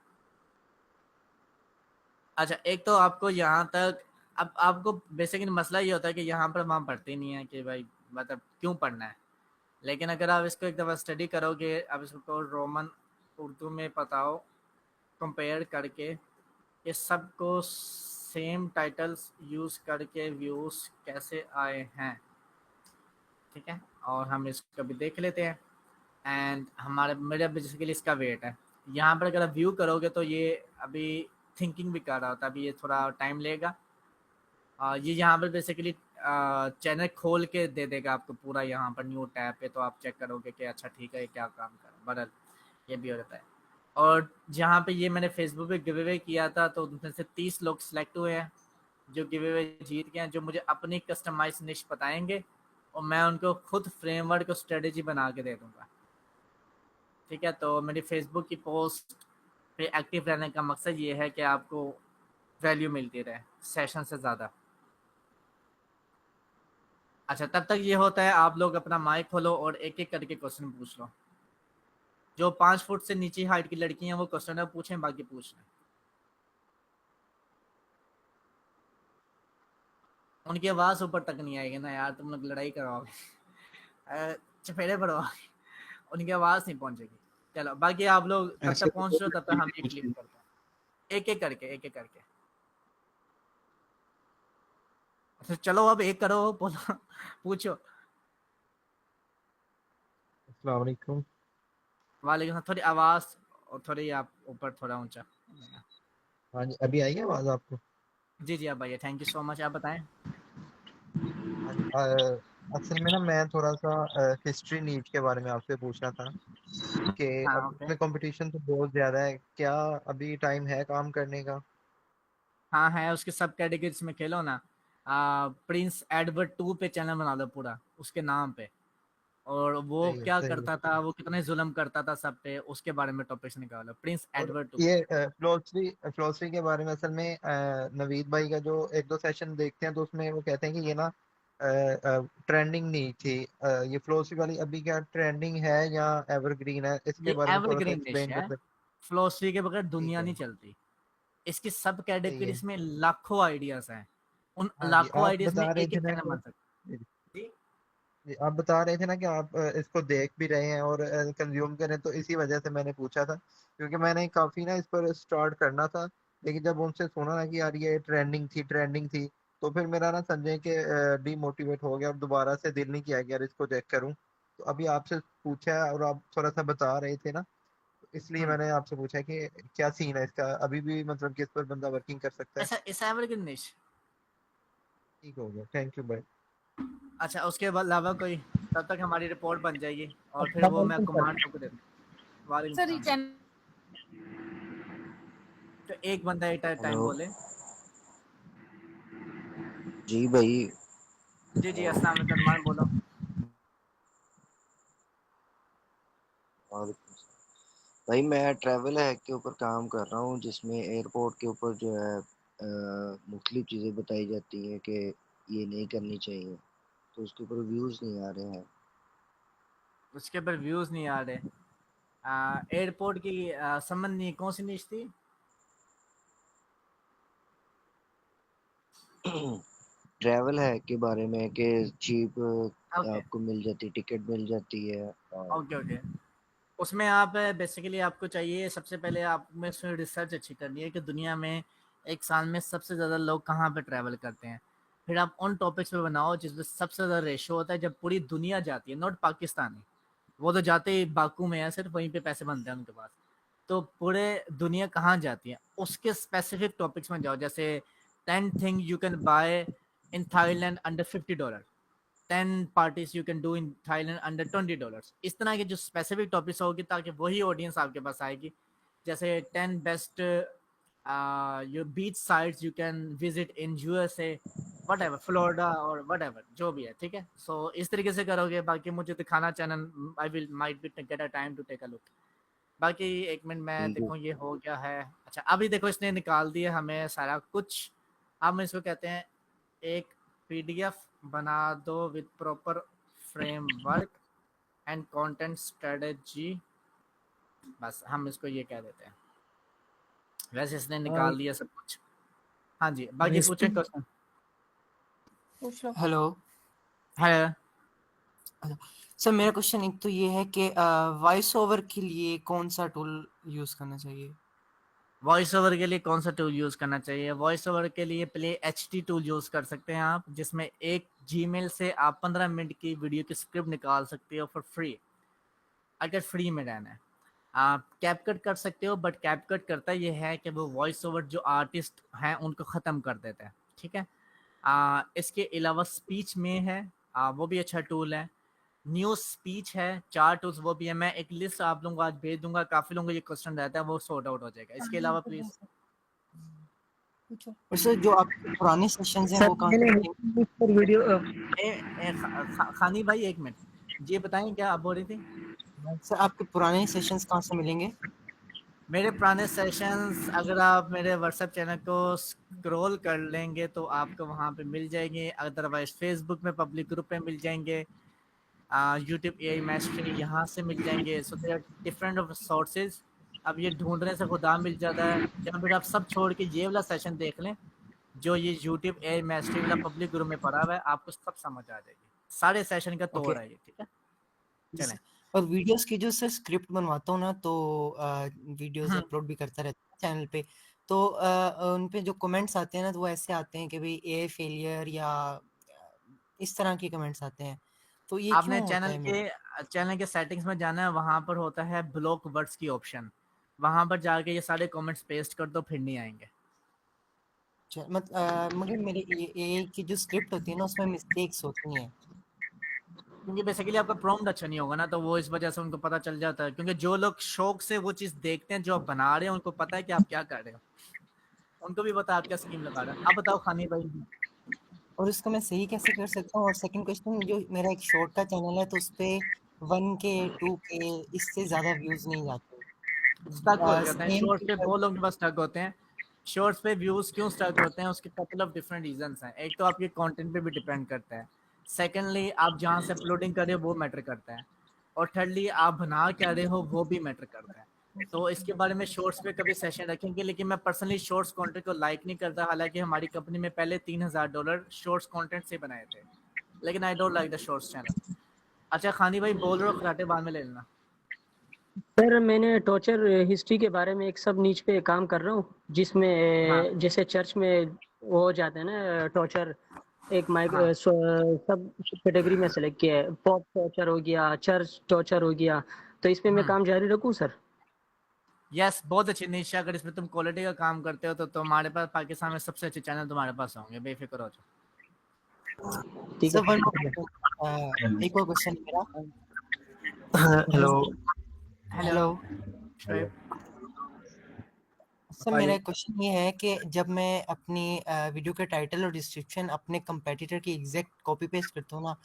S1: अच्छा, एक तो आपको यहाँ तक, अब आपको बेसिकली मसला ये होता है कि यहाँ पर वहाँ पढ़ते नहीं है कि भाई मतलब क्यों पढ़ना है, लेकिन अगर आप इसको एक दफ़ा स्टडी करोगे, अब इसको रोमन उर्दू में बताओ, कंपेयर करके ये सबको सेम टाइटल्स यूज़ करके व्यूज़ कैसे आए हैं, ठीक है? और हम इसको भी देख लेते हैं। एंड हमारे मेरे बेसिकली इसका वेट है, यहाँ पर अगर आप व्यू करोगे तो ये अभी थिंकिंग भी कर रहा होता है, अभी ये थोड़ा टाइम लेगा। ये यहाँ पर बेसिकली चैनल खोल के दे देगा आपको पूरा, यहाँ पर न्यू टैब पे, तो आप चेक करोगे कि अच्छा ठीक है ये क्या काम कर रहा है, बदल ये भी हो जाता है। और जहाँ पे ये मैंने फेसबुक पे गिव अवे किया था, तो उनमें से 30 लोग सिलेक्ट हुए हैं जो गिव अवे जीत गए हैं, जो मुझे अपनी कस्टमाइज निश बताएंगे, और मैं उनको खुद फ्रेमवर्क और स्ट्रेटेजी बना के दे दूंगा, ठीक है? तो मेरी फेसबुक की पोस्ट पे एक्टिव रहने का मकसद ये है कि आपको वैल्यू मिलती रहे सेशन से ज़्यादा। अच्छा, तब तक ये होता है, आप लोग अपना माइक खोलो और एक एक करके क्वेश्चन पूछ लो। जो 5 फुट से नीचे हाइट की लड़की हैं वो क्वेश्चन पूछें, बाकी पूछ लें। उनकी आवाज़ ऊपर तक नहीं आएगी ना यार, तुम लोग लड़ाई करवाओगे चपेड़े पड़वाओगे, उनकी आवाज़ नहीं पहुंचेगी। चलो बाकी आप लोग तब
S2: ऐसे
S1: तक
S2: तो
S1: पहुंच
S2: बहुत
S1: रहे हो, तब तक हम ये
S2: पूछ
S1: क्लिप
S2: ली।
S1: करते हैं, एक एक करके, एक एक करके। अच्छा चलो अब एक करो, बोलो पूछो।
S6: अस्सलाम वालेकुम।
S1: वालेकुम सलाम, थोड़ी आवाज़ और थोड़ी आप ऊपर, थोड़ा ऊंचा।
S6: हाँ जी, अभी आई है आवाज़ आपको?
S1: जी जी, आप भैया, थैंक यू सो मच, आप बताएं।
S6: हाँ जी, असल में ना मैं थोड़ा सा हिस्ट्री नीट के बारे में आपसे पूछना था कि
S1: हाँ
S6: अब
S1: ओके।
S6: इसमें कंपटीशन तो बहुत ज़्यादा है, क्या अभी टाइम है काम करने का?
S1: हाँ है, उसके सब कैटेगरीज में खेलो ना। प्रिंस एडवर्ड 2 पे चैनल बना लो पूरा उसके नाम पे, और वो
S6: सही है,
S1: क्या
S6: सही है।
S1: करता था, वो कितने जुल्म करता था सब पे, उसके बारे में टॉपिक्स निकालो, प्रिंस
S6: और
S1: एडवर्ड 2।
S6: ये फिलोसफी के बारे में असल में नवीद भाई का जो एक दो सेशन देखते हैं तो उसमें वो कहते हैं कि ये ना ट्रेंडिंग नहीं थी। ये फिलोसफी वाली अभी क्या ट्रेंडिंग है या एवरग्रीन है, इसके
S1: ये
S6: बारे में थोड़ा सा
S1: एवरग्रीन डिश
S6: एक्सप्लेन
S1: है,
S6: कर सकते?
S1: फिलोसफी के बगैर
S6: ठीक
S1: दुनिया
S6: है,
S1: नहीं चलती। इसकी सब
S6: सही है।
S1: कैटेगरीज में लाखों आइडियाज हैं, उन
S6: हाँ जी,
S1: लाखों
S6: आप
S1: आइडियाज में
S6: बता रहे
S1: एक
S6: थे
S1: एक
S6: ना
S1: चैनल
S6: कि
S1: बन सकता है। जी
S6: जी, आप बता रहे थे ना कि आप इसको देख भी रहे हैं और कंज्यूम करें, तो इसी वजह से मैंने पूछा था, क्योंकि मैंने काफ़ी ना इस पर स्टार्ट करना था, लेकिन जब उनसे सुना ना कि यार ये ट्रेंडिंग थी, तो फिर मेरा ना समझे कि डीमोटिवेट हो गया, अब दोबारा से दिल नहीं किया कि यार इसको चेक करूं। तो अभी आपसे पूछा है और आप थोड़ा सा बता रहे थे ना, तो इसलिए
S1: हम्म।
S6: मैंने आपसे पूछा कि क्या सीन है इसका, अभी भी मतलब कि इस पर बंदा वर्किंग कर सकता है?
S1: अच्छा, इस एवरग्रीन डिश
S6: ठीक हो गया, थैंक यू भाई।
S1: अच्छा उसके अलावा कोई, तब तक हमारी रिपोर्ट बन जाएगी और फिर
S6: अस्सलाम
S1: वो मैं
S6: वालेकुम सर।
S1: कमांड को दे दूँ। वालेकुम
S7: सर
S1: सलाम। तो एक बंदा एक टाइम
S8: हेलो
S1: बोले।
S8: जी भाई।
S1: जी जी अस्सलाम वालेकुम रहमान बोलो।
S8: वालेकुम सलाम। भाई मैं ट्रैवल हैक के ऊपर काम कर रहा हूँ जिसमें एयरपोर्ट के ऊपर जो है मुख्तलिफ चीज़ें बताई जाती हैं कि ये नहीं करनी चाहिए, तो उसके ऊपर व्यूज़ नहीं आ रहे हैं।
S1: उसके ऊपर व्यूज नहीं आ रहे। एयरपोर्ट की संबंध नहीं, कौन सी न्यूज़ थी?
S8: ट्रैवल हैक के बारे में कि चीप
S1: ओके
S8: आपको मिल जाती, टिकट मिल जाती है। और
S1: ओके ओके। उसमें आप बेसिकली आपको चाहिए सबसे पहले आप में उसमें रिसर्च अच्छी करनी है कि दुनिया में एक साल में सबसे ज़्यादा लोग कहाँ पे ट्रैवल करते हैं। फिर आप उन टॉपिक्स पे बनाओ जिसमें सबसे ज़्यादा रेशो होता है, जब पूरी दुनिया जाती है, नॉट पाकिस्तानी, वो तो जाते ही बाकू में है, सिर्फ वहीं पे पैसे बनते हैं उनके पास। तो पूरे दुनिया कहाँ जाती है उसके स्पेसिफिक टॉपिक्स में जाओ, जैसे 10 thing you can buy in Thailand under $50, 10 parties you can do in Thailand under $20। इस तरह के जो स्पेसिफिक टॉपिक्स होगी ताकि वही ऑडियंस आपके पास आएगी। जैसे 10 best your beach sites you can visit in USA, what ever, Florida और वट एवर जो भी है, ठीक है। सो इस तरीके से करोगे। बाकी मुझे दिखाना channel, I will might be get a time to take a look. बाकी एक मिनट मैं
S8: ठीक है।
S1: देखूँ ये हो गया है। अच्छा अभी देखो इसने निकाल दिया हमें सारा कुछ। अब हम इसको कहते हैं एक पीडीएफ बना दो with proper framework and content strategy, बस हम इसको ये कह देते हैं। वैसे इसने निकाल दिया सब कुछ। हाँ जी बाकी पूछे क्वेश्चन।
S7: पूछ लो।
S9: हेलो
S1: है
S9: सर, मेरा क्वेश्चन एक तो ये है कि वॉइस ओवर के लिए कौन सा टूल यूज करना चाहिए?
S1: वॉइस ओवर के लिए कौन सा टूल यूज़ करना चाहिए? वॉइस ओवर के लिए प्ले एचडी टूल यूज़ कर सकते हैं आप, जिसमें एक जीमेल से आप 15 मिनट की वीडियो की स्क्रिप्ट निकाल सकते हो फॉर फ्री, अगर फ्री में रहना है। आप कैपकट कर सकते हो, बट कैपकट करता ये है कि वो वॉइस ओवर जो आर्टिस्ट हैं उनको ख़त्म कर देता है, ठीक है। इसके अलावा स्पीच में है, वो भी अच्छा टूल है। न्यू स्पीच है, 4 टूल्स वो भी है। मैं एक लिस्ट आप लोगों को आज भेज दूंगा, काफ़ी लोगों को ये क्वेश्चन रहता है, वो सॉर्ट आउट हो जाएगा। इसके अलावा प्लीज़
S7: पूछो।
S9: और सर जो आपके पुराने सेशंस हैं
S6: सर
S9: वो कहाँ
S6: मैंने
S9: से मिलेंगे?
S6: इस पर वीडियो
S1: खानी भाई एक मिनट, ये बताएं क्या आप बोल रही थी?
S9: सर आपके पुराने सेशंस कहाँ से मिलेंगे?
S1: मेरे पुराने सेशंस अगर आप मेरे व्हाट्सएप चैनल को स्क्रॉल कर लेंगे तो आपको वहाँ पे मिल जाएंगे, अदरवाइज फेसबुक में पब्लिक ग्रुप पे मिल जाएंगे, यूट्यूब एआई मास्टरी यहाँ से मिल जाएंगे। So there are different of sources. अब ये ढूंढने से खुदा मिल जाता है, या फिर आप सब छोड़ के ये वाला सेशन देख लें जो ये यूट्यूब एआई मास्टरी वाला पब्लिक ग्रुप में पड़ा हुआ है, आपको सब समझ आ जाएगी। सारे सेशन का
S9: ओके।
S1: तोड़ है ये, ठीक है। चलें।
S9: और वीडियोस की जो सर स्क्रिप्ट बनवाता हूँ ना, तो वीडियोस अपलोड भी करता रहता हूँ चैनल पे, तो उन पे जो कमेंट्स आते हैं ना, तो वो ऐसे आते हैं कि भाई ए फेलियर या इस तरह के कमेंट्स आते हैं, तो ये क्यों
S1: आपने
S9: होता है मेरे?
S1: चैनल के सेटिंग्स में जाना है, वहां पर होता है ब्लॉक वर्ड्स की ऑप्शन, वहां पर जाके ये सारे कमेंट्स पेस्ट कर दो, फिर नहीं आएंगे।
S9: मगर मेरे ए की जो स्क्रिप्ट होती है ना, उसमें मिस्टेक्स होती हैं।
S1: क्योंकि बेसिकली आपका प्रॉम्प्ट अच्छा नहीं होगा ना, तो वो इस वजह से उनको पता चल जाता है। क्योंकि जो लोग शौक से वो चीज़ देखते हैं जो आप बना रहे हैं, उनको पता है कि आप क्या कर रहे हो, उनको भी पता है आप क्या स्कीम लगा रहे हो। अब बताओ खानी भाई।
S9: और इसको मैं सही कैसे कर सकता हूँ? और सेकंड क्वेश्चन, जो मेरा एक शॉर्ट का चैनल है, तो उस पे 1K 2K इससे ज़्यादा व्यूज़ नहीं जाते।
S1: स्टक हो जाते हैं
S9: सेम
S1: शॉर्ट्स पे, बहुत लोग के पास स्टक होते हैं। शॉर्ट्स पे व्यूज क्यों स्टक होते हैं, उसके कपल ऑफ डिफरेंट रीजंस हैं। एक तो आपके कंटेंट पे भी डिपेंड करता है, सेकेंडली आप जहाँ से अपलोडिंग कर रहे हो वो मैटर करता है, और थर्डली आप बना क्या रहे हो वो भी मैटर करता है। तो इसके बारे में शॉर्ट्स पे कभी सेशन रखेंगे, लेकिन मैं पर्सनली शॉर्ट्स कंटेंट को लाइक नहीं करता। हालांकि हमारी कंपनी में पहले $3000 शॉर्ट्स कंटेंट से बनाए थे, लेकिन I don't like the shorts channel. अच्छा खानी भाई बोल रहे हो, खराटे बाद में ले लेना।
S10: सर मैंने टॉर्चर हिस्ट्री के बारे में एक सब नीच पे काम कर रहा हूँ,
S1: हाँ
S10: जिसमें जैसे चर्च में वो हो जाते हैं ना टॉर्चर, एक माइक
S1: हाँ
S10: सब कैटेगरी में सेलेक्ट किया है। पॉप टॉर्चर हो गया, चर्च टॉर्चर हो गया, तो इस पे मैं काम जारी रखूँ सर?
S1: यस बहुत अच्छी निशा। अगर इसमें तुम क्वालिटी का काम करते हो तो तुम्हारे पास पाकिस्तान में सबसे अच्छे चैनल तुम्हारे पास होंगे, बेफिक्र हो जाओ।
S10: ठीक
S9: सर
S10: है
S9: वन एक और क्वेश्चन मेरा।
S10: हेलो
S9: हेलो
S1: शोएब,
S9: सर मेरा क्वेश्चन ये है कि जब मैं अपनी वीडियो के टाइटल और डिस्क्रिप्शन अपने कंपेटिटर की एग्जैक्ट कॉपी पेस्ट करता हूँ ना,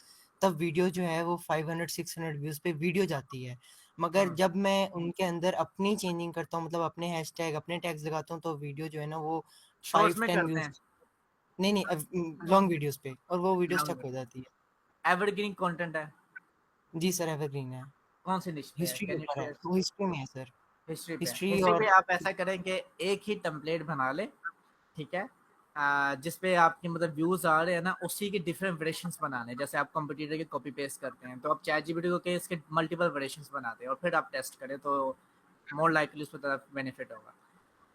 S9: तब वीडियो जो है वो 500-600 व्यूज पे वीडियो जाती है। मगर जब मैं उनके अंदर अपनी चेंजिंग करता हूँ, मतलब अपने हैशटैग अपने टैग्स लगाता हूँ, तो वीडियो जो है ना वो
S1: शॉर्ट्स में
S9: 5-10
S1: करते
S9: व्यूज,
S1: हैं,
S9: नहीं लॉन्ग वीडियोस पे, और वो वीडियो स्टक हो जाती है।
S1: एवरग्रीन कंटेंट है।
S9: जी सर एवरग्रीन है,
S1: कौन सी निश पे है?
S9: हिस्ट्री के
S1: कैन यू
S9: ऊपर है,
S1: शेयर?
S9: वो हिस्ट्री में है सर।
S1: हिस्ट्री पे।
S9: हिस्ट्री
S1: हिस्ट्री
S9: और
S1: पे आप ऐसा करें कि एक ही टेम्पलेट बना लें, ठीक है, जिस पे आपके मतलब व्यूज आ रहे हैं ना, उसी के डिफरेंट वेरिएशंस बनाने हैं। जैसे आप कंप्यूटर के कॉपी पेस्ट करते हैं, तो आप चैट जीपीटी को के इसके मल्टीपल वेरिएशंस बनाते हैं और फिर आप टेस्ट करें, तो मोर लाइकली उस पर तरफ बेनिफिट होगा।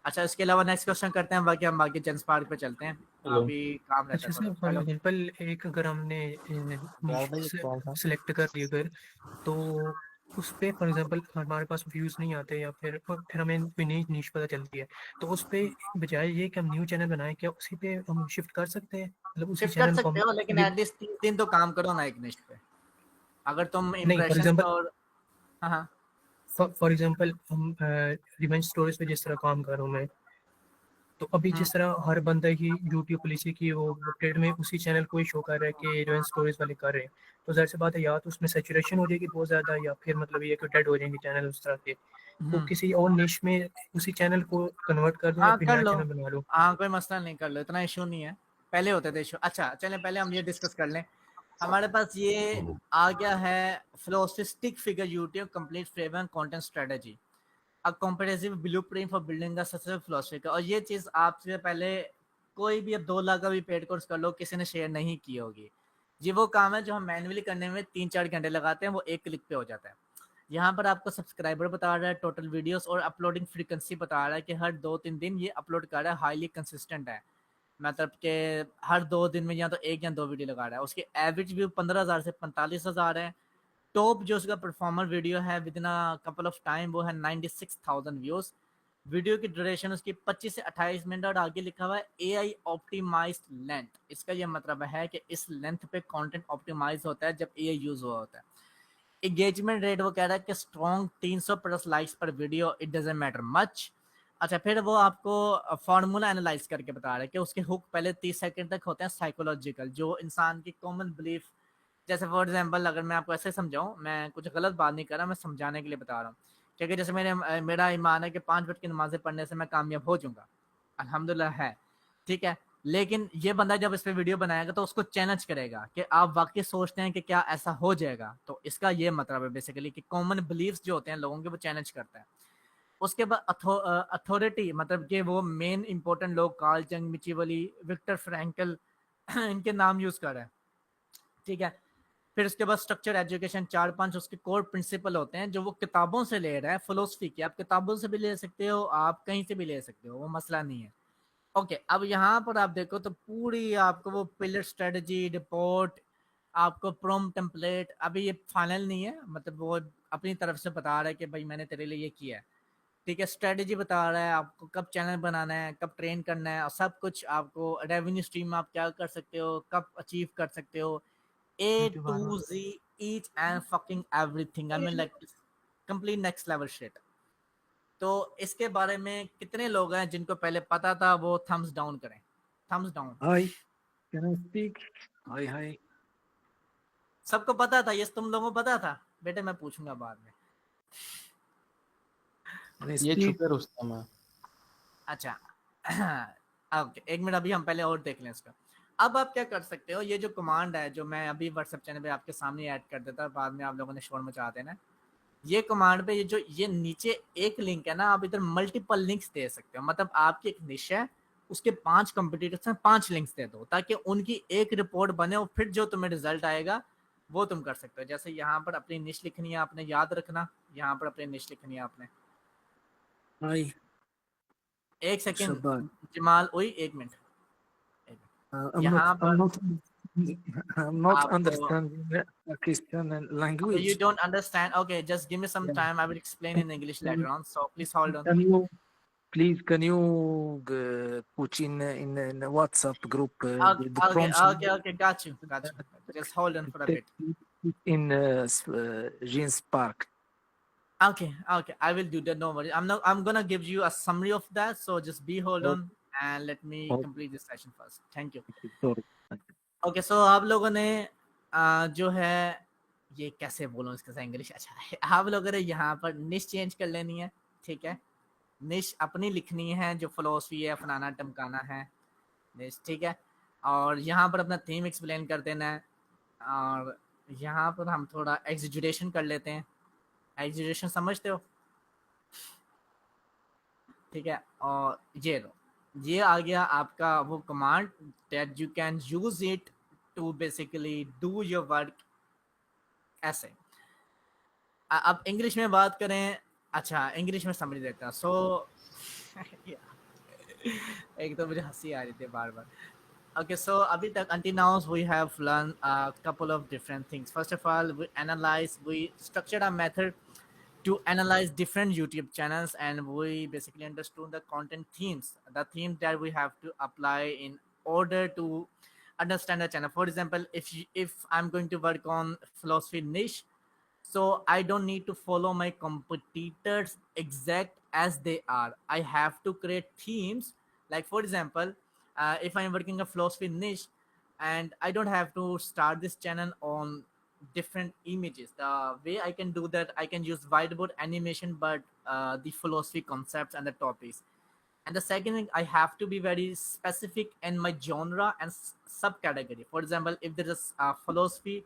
S1: अच्छा, इसके अलावा नेक्स्ट क्वेश्चन करते हैं, बाकी हम बाकी जेंस पार्क पे चलते हैं, अभी काम रहता
S11: अच्छा
S1: है
S11: सर,
S1: थोड़ा।
S11: फॉर
S1: हेलो,
S11: एग्जांपल एक अगर हमने
S6: यार भाई एक कॉल था।
S11: सिलेक्ट कर ली अगर, तो उस पे फॉर एग्जांपल हमारे पास व्यूज नहीं आते, या फिर हमें कोई नई नीश पता चलती है, तो उस पे बजाय ये कि हम न्यू चैनल बनाएं, क्या उसी पे हम शिफ्ट कर सकते हैं, मतलब उसी
S1: शिफ्ट कर
S11: चैनल को
S1: सकते
S11: हम
S1: हो, लेकिन एटलीस्ट 3 दिन तो काम करो ना एक निश पे। अगर तुम
S11: नहीं, फॉर
S1: इंप्रेशंस
S11: एग्जांपल
S1: और हाँ हाँ
S11: फॉर एग्जांपल हम रिवेंज स्टोरीज पे जिस तरह काम कर रहा हूँ मैं, तो अभी जिस तरह हर बंदा ही यूट्यूब पुलिस की वो अपडेट में उसी चैनल को ही शो कर रहा है कि रिवेंज स्टोरीज वाले कर रहे हैं, तो जाहिर सी बात है या तो उसमें सैचुरेशन हो जाएगी बहुत ज़्यादा, या फिर मतलब ये कि डेड हो जाएंगे चैनल उस तरह के। तो किसी और निश में उसी चैनल को कन्वर्ट कर दूं या
S1: हाँ
S11: फिर
S1: कर
S11: नया
S1: लो,
S11: चैनल बना लूं?
S1: हाँ कोई मसला नहीं, कर लो, इतना इशू नहीं है। पहले होते थे इशू। अच्छा चलें, पहले हम ये डिस्कस कर लें। हमारे पास ये आ गया है फ्लोसिस्टिक figure YouTube complete framework content strategy, a comprehensive blueprint for building a successful philosophy. और ये चीज़ आपसे पहले कोई भी अब 2 लाख का भी पेड कोर्स कर लो, किसी ने शेयर नहीं की होगी। ये वो काम है जो हम मैन्युअली करने में 3-4 घंटे लगाते हैं, वो एक क्लिक पे हो जाता है। यहाँ पर आपको सब्सक्राइबर बता रहा है, टोटल वीडियोस और अपलोडिंग फ्रीक्वेंसी बता रहा है कि हर 2-3 दिन ये अपलोड कर रहा है, हाईली कंसिस्टेंट है, मतलब कि हर 2 दिन में या तो 1 या 2 वीडियो लगा रहा है। उसके एवरेज व्यू 15,000 से 45,000 है। टॉप जो उसका परफॉर्मर वीडियो है with in a couple of time, वो है 96,000 व्यूज। वीडियो की ड्यूरेशन उसकी 25 से 28 मिनट, और आगे लिखा हुआ है एआई ऑप्टिमाइज्ड लेंथ। इसका ये मतलब है कि इस लेंथ पे कंटेंट ऑप्टिमाइज होता है जब एआई यूज हुआ होता है। एंगेजमेंट रेट वो कह रहा है कि स्ट्रॉन्ग 300 प्लस लाइक्स पर video, it doesn't matter much. अच्छा, फिर वो आपको फार्मूला एनालाइज करके बता रहा है कि उसके हुक पहले 30 सेकंड तक होते हैं साइकोलॉजिकल, जो इंसान की कॉमन बिलीफ। जैसे फॉर एग्जांपल अगर मैं आपको ऐसे समझाऊं, मैं कुछ गलत बात नहीं कर रहा, मैं समझाने के लिए बता रहा हूँ, क्योंकि जैसे मेरा ईमान है कि 5 वक्त की नमाजें पढ़ने से मैं कामयाब हो जाऊंगा, अल्हम्दुलिल्लाह है, ठीक है। लेकिन ये बंदा जब इस पे वीडियो बनाएगा तो उसको चैलेंज करेगा कि आप वाकई सोचते हैं कि क्या ऐसा हो जाएगा। तो इसका ये मतलब है बेसिकली कि कॉमन बिलीफ्स जो होते हैं लोगों के, वो चैलेंज करता है। उसके बाद अथॉरिटी, मतलब कि वो मेन इंपॉर्टेंट लोग, कार्ल जंग, मिचीवली, विक्टर फ्रैंकल, इनके नाम यूज कर रहे हैं, ठीक है। फिर उसके बाद स्ट्रक्चर एजुकेशन, 4-5 उसके कोर प्रिंसिपल होते हैं जो वो किताबों से ले रहा है, फिलोसफी की। आप किताबों से भी ले सकते हो, आप कहीं से भी ले सकते हो, वो मसला नहीं है। ओके, अब यहाँ पर आप देखो तो पूरी आपको वो पिलर स्ट्रेटजी रिपोर्ट, आपको प्रोम टेम्पलेट, अभी ये फाइनल नहीं है, मतलब वो अपनी तरफ से बता रहा है कि भाई मैंने तेरे लिए ये किया है, ठीक है। स्ट्रेटजी बता रहा है आपको कब चैनल बनाना है, कब ट्रेन करना है, और सब कुछ आपको रेवेन्यू स्ट्रीम आप क्या कर सकते हो, कब अचीव कर सकते हो, A to Z, each and fucking everything. I mean like complete next level shit. तो इसके बारे में कितने लोग हैं जिनको पहले पता था, वो थम्स डाउन करें, thumbs down.
S12: Hi, can I speak? Hi, hi.
S1: सबको पता था, ये तुम लोगों को पता था बेटे, मैं पूछूंगा बाद में।
S12: Can I
S2: ये
S12: speak?
S2: छुपे रुस्तम है।
S1: अच्छा ओके, एक मिनट, अभी हम पहले और देख लें इसका। अब आप क्या कर सकते हो, ये जो कमांड है जो मैं अभी व्हाट्सएप चैनल पे आपके सामने ऐड कर देता, बाद में आप लोगों ने शोर मचा देना। ये कमांड पे ये नीचे एक लिंक है ना, आप इधर मल्टीपल लिंक्स दे सकते हो। मतलब आपकी एक निश है, उसके 5 कंपटीटर्स हैं, 5 लिंक्स दे दो ताकि उनकी एक रिपोर्ट बने, और फिर जो तुम्हें रिजल्ट आएगा वो तुम कर सकते हो। जैसे यहाँ पर अपनी निश लिखनी है आपने, याद रखना, यहाँ पर अपनी निश लिखनी है आपने।
S12: Hi.
S1: एक सेकेंड
S12: Shabbat.
S1: जमाल, वही एक मिनट,
S12: I'm not
S1: आपको
S12: understanding the Pakistani
S1: okay, you
S12: language.
S1: don't understand, okay, just give me some time, I will explain in English later on, so please hold on.
S12: Can you please can you put in the WhatsApp group the
S1: Okay,
S12: prompts
S1: okay, got you. Just hold on for a bit.
S12: in Jeans Park.
S1: Okay, I will do that. No worries. I'm gonna give you a summary of that. So just be hold on and let me complete this session first. Thank you.
S12: Sorry.
S1: Okay, so आप लोगों ने जो है ये कैसे बोलूँ इसका सा इंग्लिश अच्छा है आप लोगों ने यहाँ पर निश चेंज कर लेनी है, ठीक है। निश अपनी लिखनी है जो फिलोसफी है फलाना टमकाना है निश, ठीक है। और यहाँ पर अपना थीम एक्सप्लेन कर देना है और यहाँ पर हम थोड़ा एग्जीक्यूशन कर लेते हैं। एग्जीक्यूशन समझते हो, ठीक है। और ये लो, ये आ गया आपका वो command that you can use it to basically do your work ऐसे। अब इंग्लिश में बात करें, अच्छा इंग्लिश में समझ देता हूँ। सो एक तो मुझे हंसी आ रही थी बार बार। Okay, so अभी तक until now we have learned a couple of different things. First of all, we structured a method to analyze different YouTube channels, and we basically understood the content themes, the themes that we have to apply in order to understand the channel. For example, if I'm going to work on philosophy niche, so I don't need to follow my competitors exact as they are. I have to create themes. Like for example, if I'm working a philosophy niche, and I don't have to start this channel on different images. The way I can do that, I can use whiteboard animation, but the philosophy concepts and the topics. And the second thing, I have to be very specific in my genre and subcategory. For example, if there is philosophy,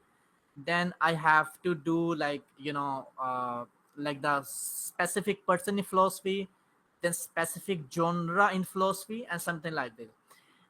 S1: then I have to do like like the specific person in philosophy, then specific genre in philosophy, and something like this.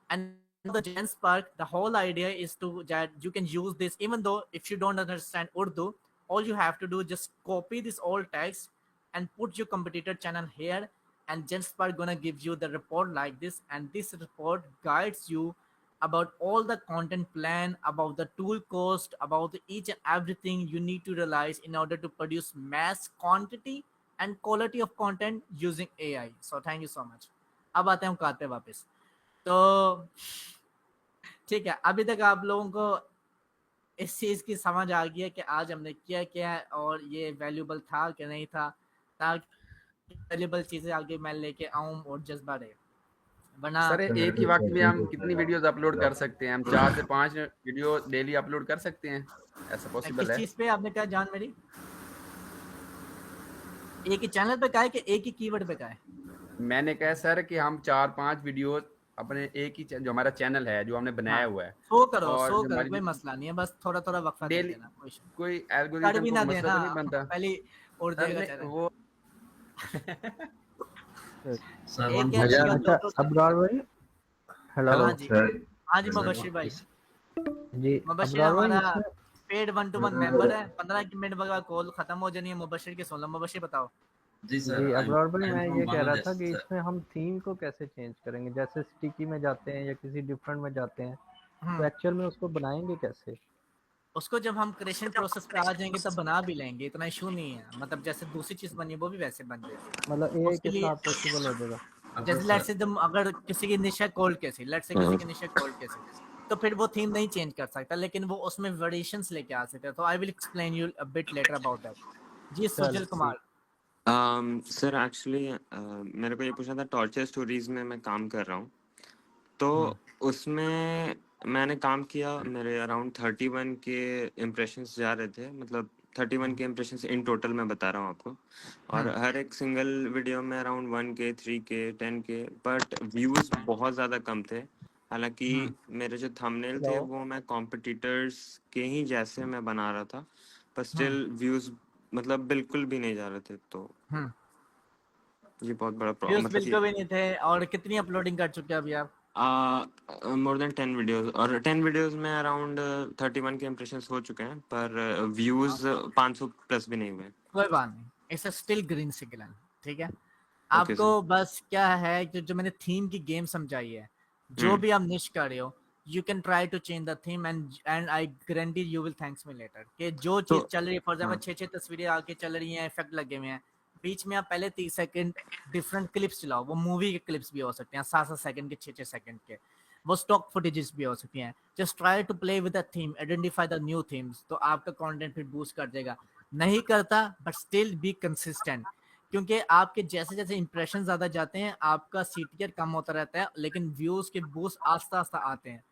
S1: And the Gen Spark, the whole idea is to that you can use this even though if you don't understand Urdu, all you have to do is just copy this old text and put your competitor channel here, and Gen Spark gonna give you the report like this, and this report guides you about all the content plan, about the tool cost, about each and everything you need to realize in order to produce mass quantity and quality of content using AI. So thank you so much. अब आते हैं कार्य वापस। तो ठीक है, अभी तक आप लोगों को इस चीज़ की समझ आ गई है कि आज हमने किया क्या और ये वैल्यूबल था कि नहीं था, ताकि वैल्यूबल चीज़ें आगे मैं लेके आऊँ और जज्बा रहे। वरना
S5: सर एक ही वक्त में हम कितनी वीडियोस अपलोड कर सकते हैं? हम 4 से 5 वीडियो डेली अपलोड कर सकते हैं, ऐसा पॉसिबल
S1: किस
S5: है?
S1: चीज़ पे आपने कहा जान मेरी? एक ही चैनल पे कहा है कि एक ही कीवर्ड पे कहा है?
S5: मैंने कहा सर कि हम 4-5 वीडियो अपने एक ही जो हमारा चैनल है जो हमने बनाया हुआ है,
S1: सो करो
S5: और
S1: कोई मसला नहीं है, बस थोड़ा वक्फा दे देना,
S5: कोई
S1: कर
S5: एल्गोरिथम
S1: भी
S5: को
S1: ना
S5: मसला
S1: देना
S5: तो नहीं बनता
S1: पहले और
S5: सर
S1: देगा
S5: ने
S1: चैनल
S5: वो
S6: अच्छा अब्रार भाई, हेलो।
S1: हाँ जी मुबशिर भाई
S6: जी
S1: मुबशिर
S6: अब्रार भाई,
S1: हमारा पेड 1-to-1 मेंबर है। 15 मिनट बाद कॉल खत्म हो जानी है। मुबशिर के सुन लो, मुबशिर बताओ।
S4: जी अब्रार भाई, मैं ये कह रहा था कि इसमें हम थीम को कैसे चेंज करेंगे? जैसे स्टिकी में जाते हैं या किसी डिफरेंट में जाते हैं, तो एक्चुअल में उसको बनाएंगे कैसे?
S1: उसको जब हम क्रिएशन प्रोसेस पे आ जाएंगे तब बना भी लेंगे, इतना इशू नहीं है। मतलब जैसे दूसरी चीज बनी वो भी वैसे बन जाएगी।
S4: मतलब एआई
S1: उसके
S4: के
S1: लिए
S4: साथ पॉसिबल हो जाएगा।
S1: जैसे लेट्स से तुम अगर किसी की निशा कोल्ड कैसी, लेट्स से किसी की निशा कोल्ड कैसी, तो फिर वो थीम नहीं चेंज कर सकता, लेकिन वो उसमें वेरिएशंस लेके आ सकता है। तो I will explain you a bit later about that. जी सुजल कुमार।
S13: सर एक्चुअली मेरे को ये पूछना था, टॉर्चर स्टोरीज में मैं काम कर रहा हूँ, तो उसमें मैंने काम किया, मेरे अराउंड 31 के इम्प्रेशंस जा रहे थे, मतलब 31 के इम्प्रेशंस इन टोटल मैं बता रहा हूँ आपको, और हर एक सिंगल वीडियो में around 1K 3K 10K, but views बहुत ज़्यादा कम थे। हालांकि मेरे जो थंबनेल थे वो मैं कॉम्पिटिटर्स के ही जैसे मैं बना रहा था, पर स्टिल व्यूज़ मतलब बिल्कुल भी नहीं जा रहे थे। तो ये बहुत बड़ा प्रॉब्लम,
S1: व्यूज बिल्कुल भी नहीं थे। और कितनी अपलोडिंग कर चुके हैं अभी आप?
S13: मोर देन 10 वीडियोस, और 10 वीडियोस में अराउंड 31 के इम्प्रेशंस हो चुके हैं, पर व्यूज 500 प्लस भी नहीं हुए।
S1: कोई बात नहीं, इट्स स्टिल ग्रीन सिग्नल, ठीक है। आपको बस क्या है कि जो मैंने थीम की गेम समझाई है, जो भी आप निश कर रहे हो, you can try to change the theme and I guarantee you will thanks me later कि जो चीज चल रही है, फॉर एग्जांपल 6 तस्वीरें आके चल रही हैं, इफेक्ट लगे हुए हैं, बीच में आप पहले 30 सेकंड डिफरेंट क्लिप्स चलाओ, वो मूवी के क्लिप्स भी हो सकते हैं 7-7 सेकंड के, 6-6 सेकंड के, वो स्टॉक फुटेजेस भी हो सकती हैं। Just try to play with the theme, identify the new themes, तो आपका कंटेंट फिर बूस्ट कर देगा। नहीं करता बट स्टिल बी कंसिस्टेंट, क्योंकि आपके जैसे जैसे इंप्रेशन ज़्यादा जाते हैं आपका सीटीआर कम होता रहता है, लेकिन व्यूज़ के बूस्ट आस्ता आस्ता आते हैं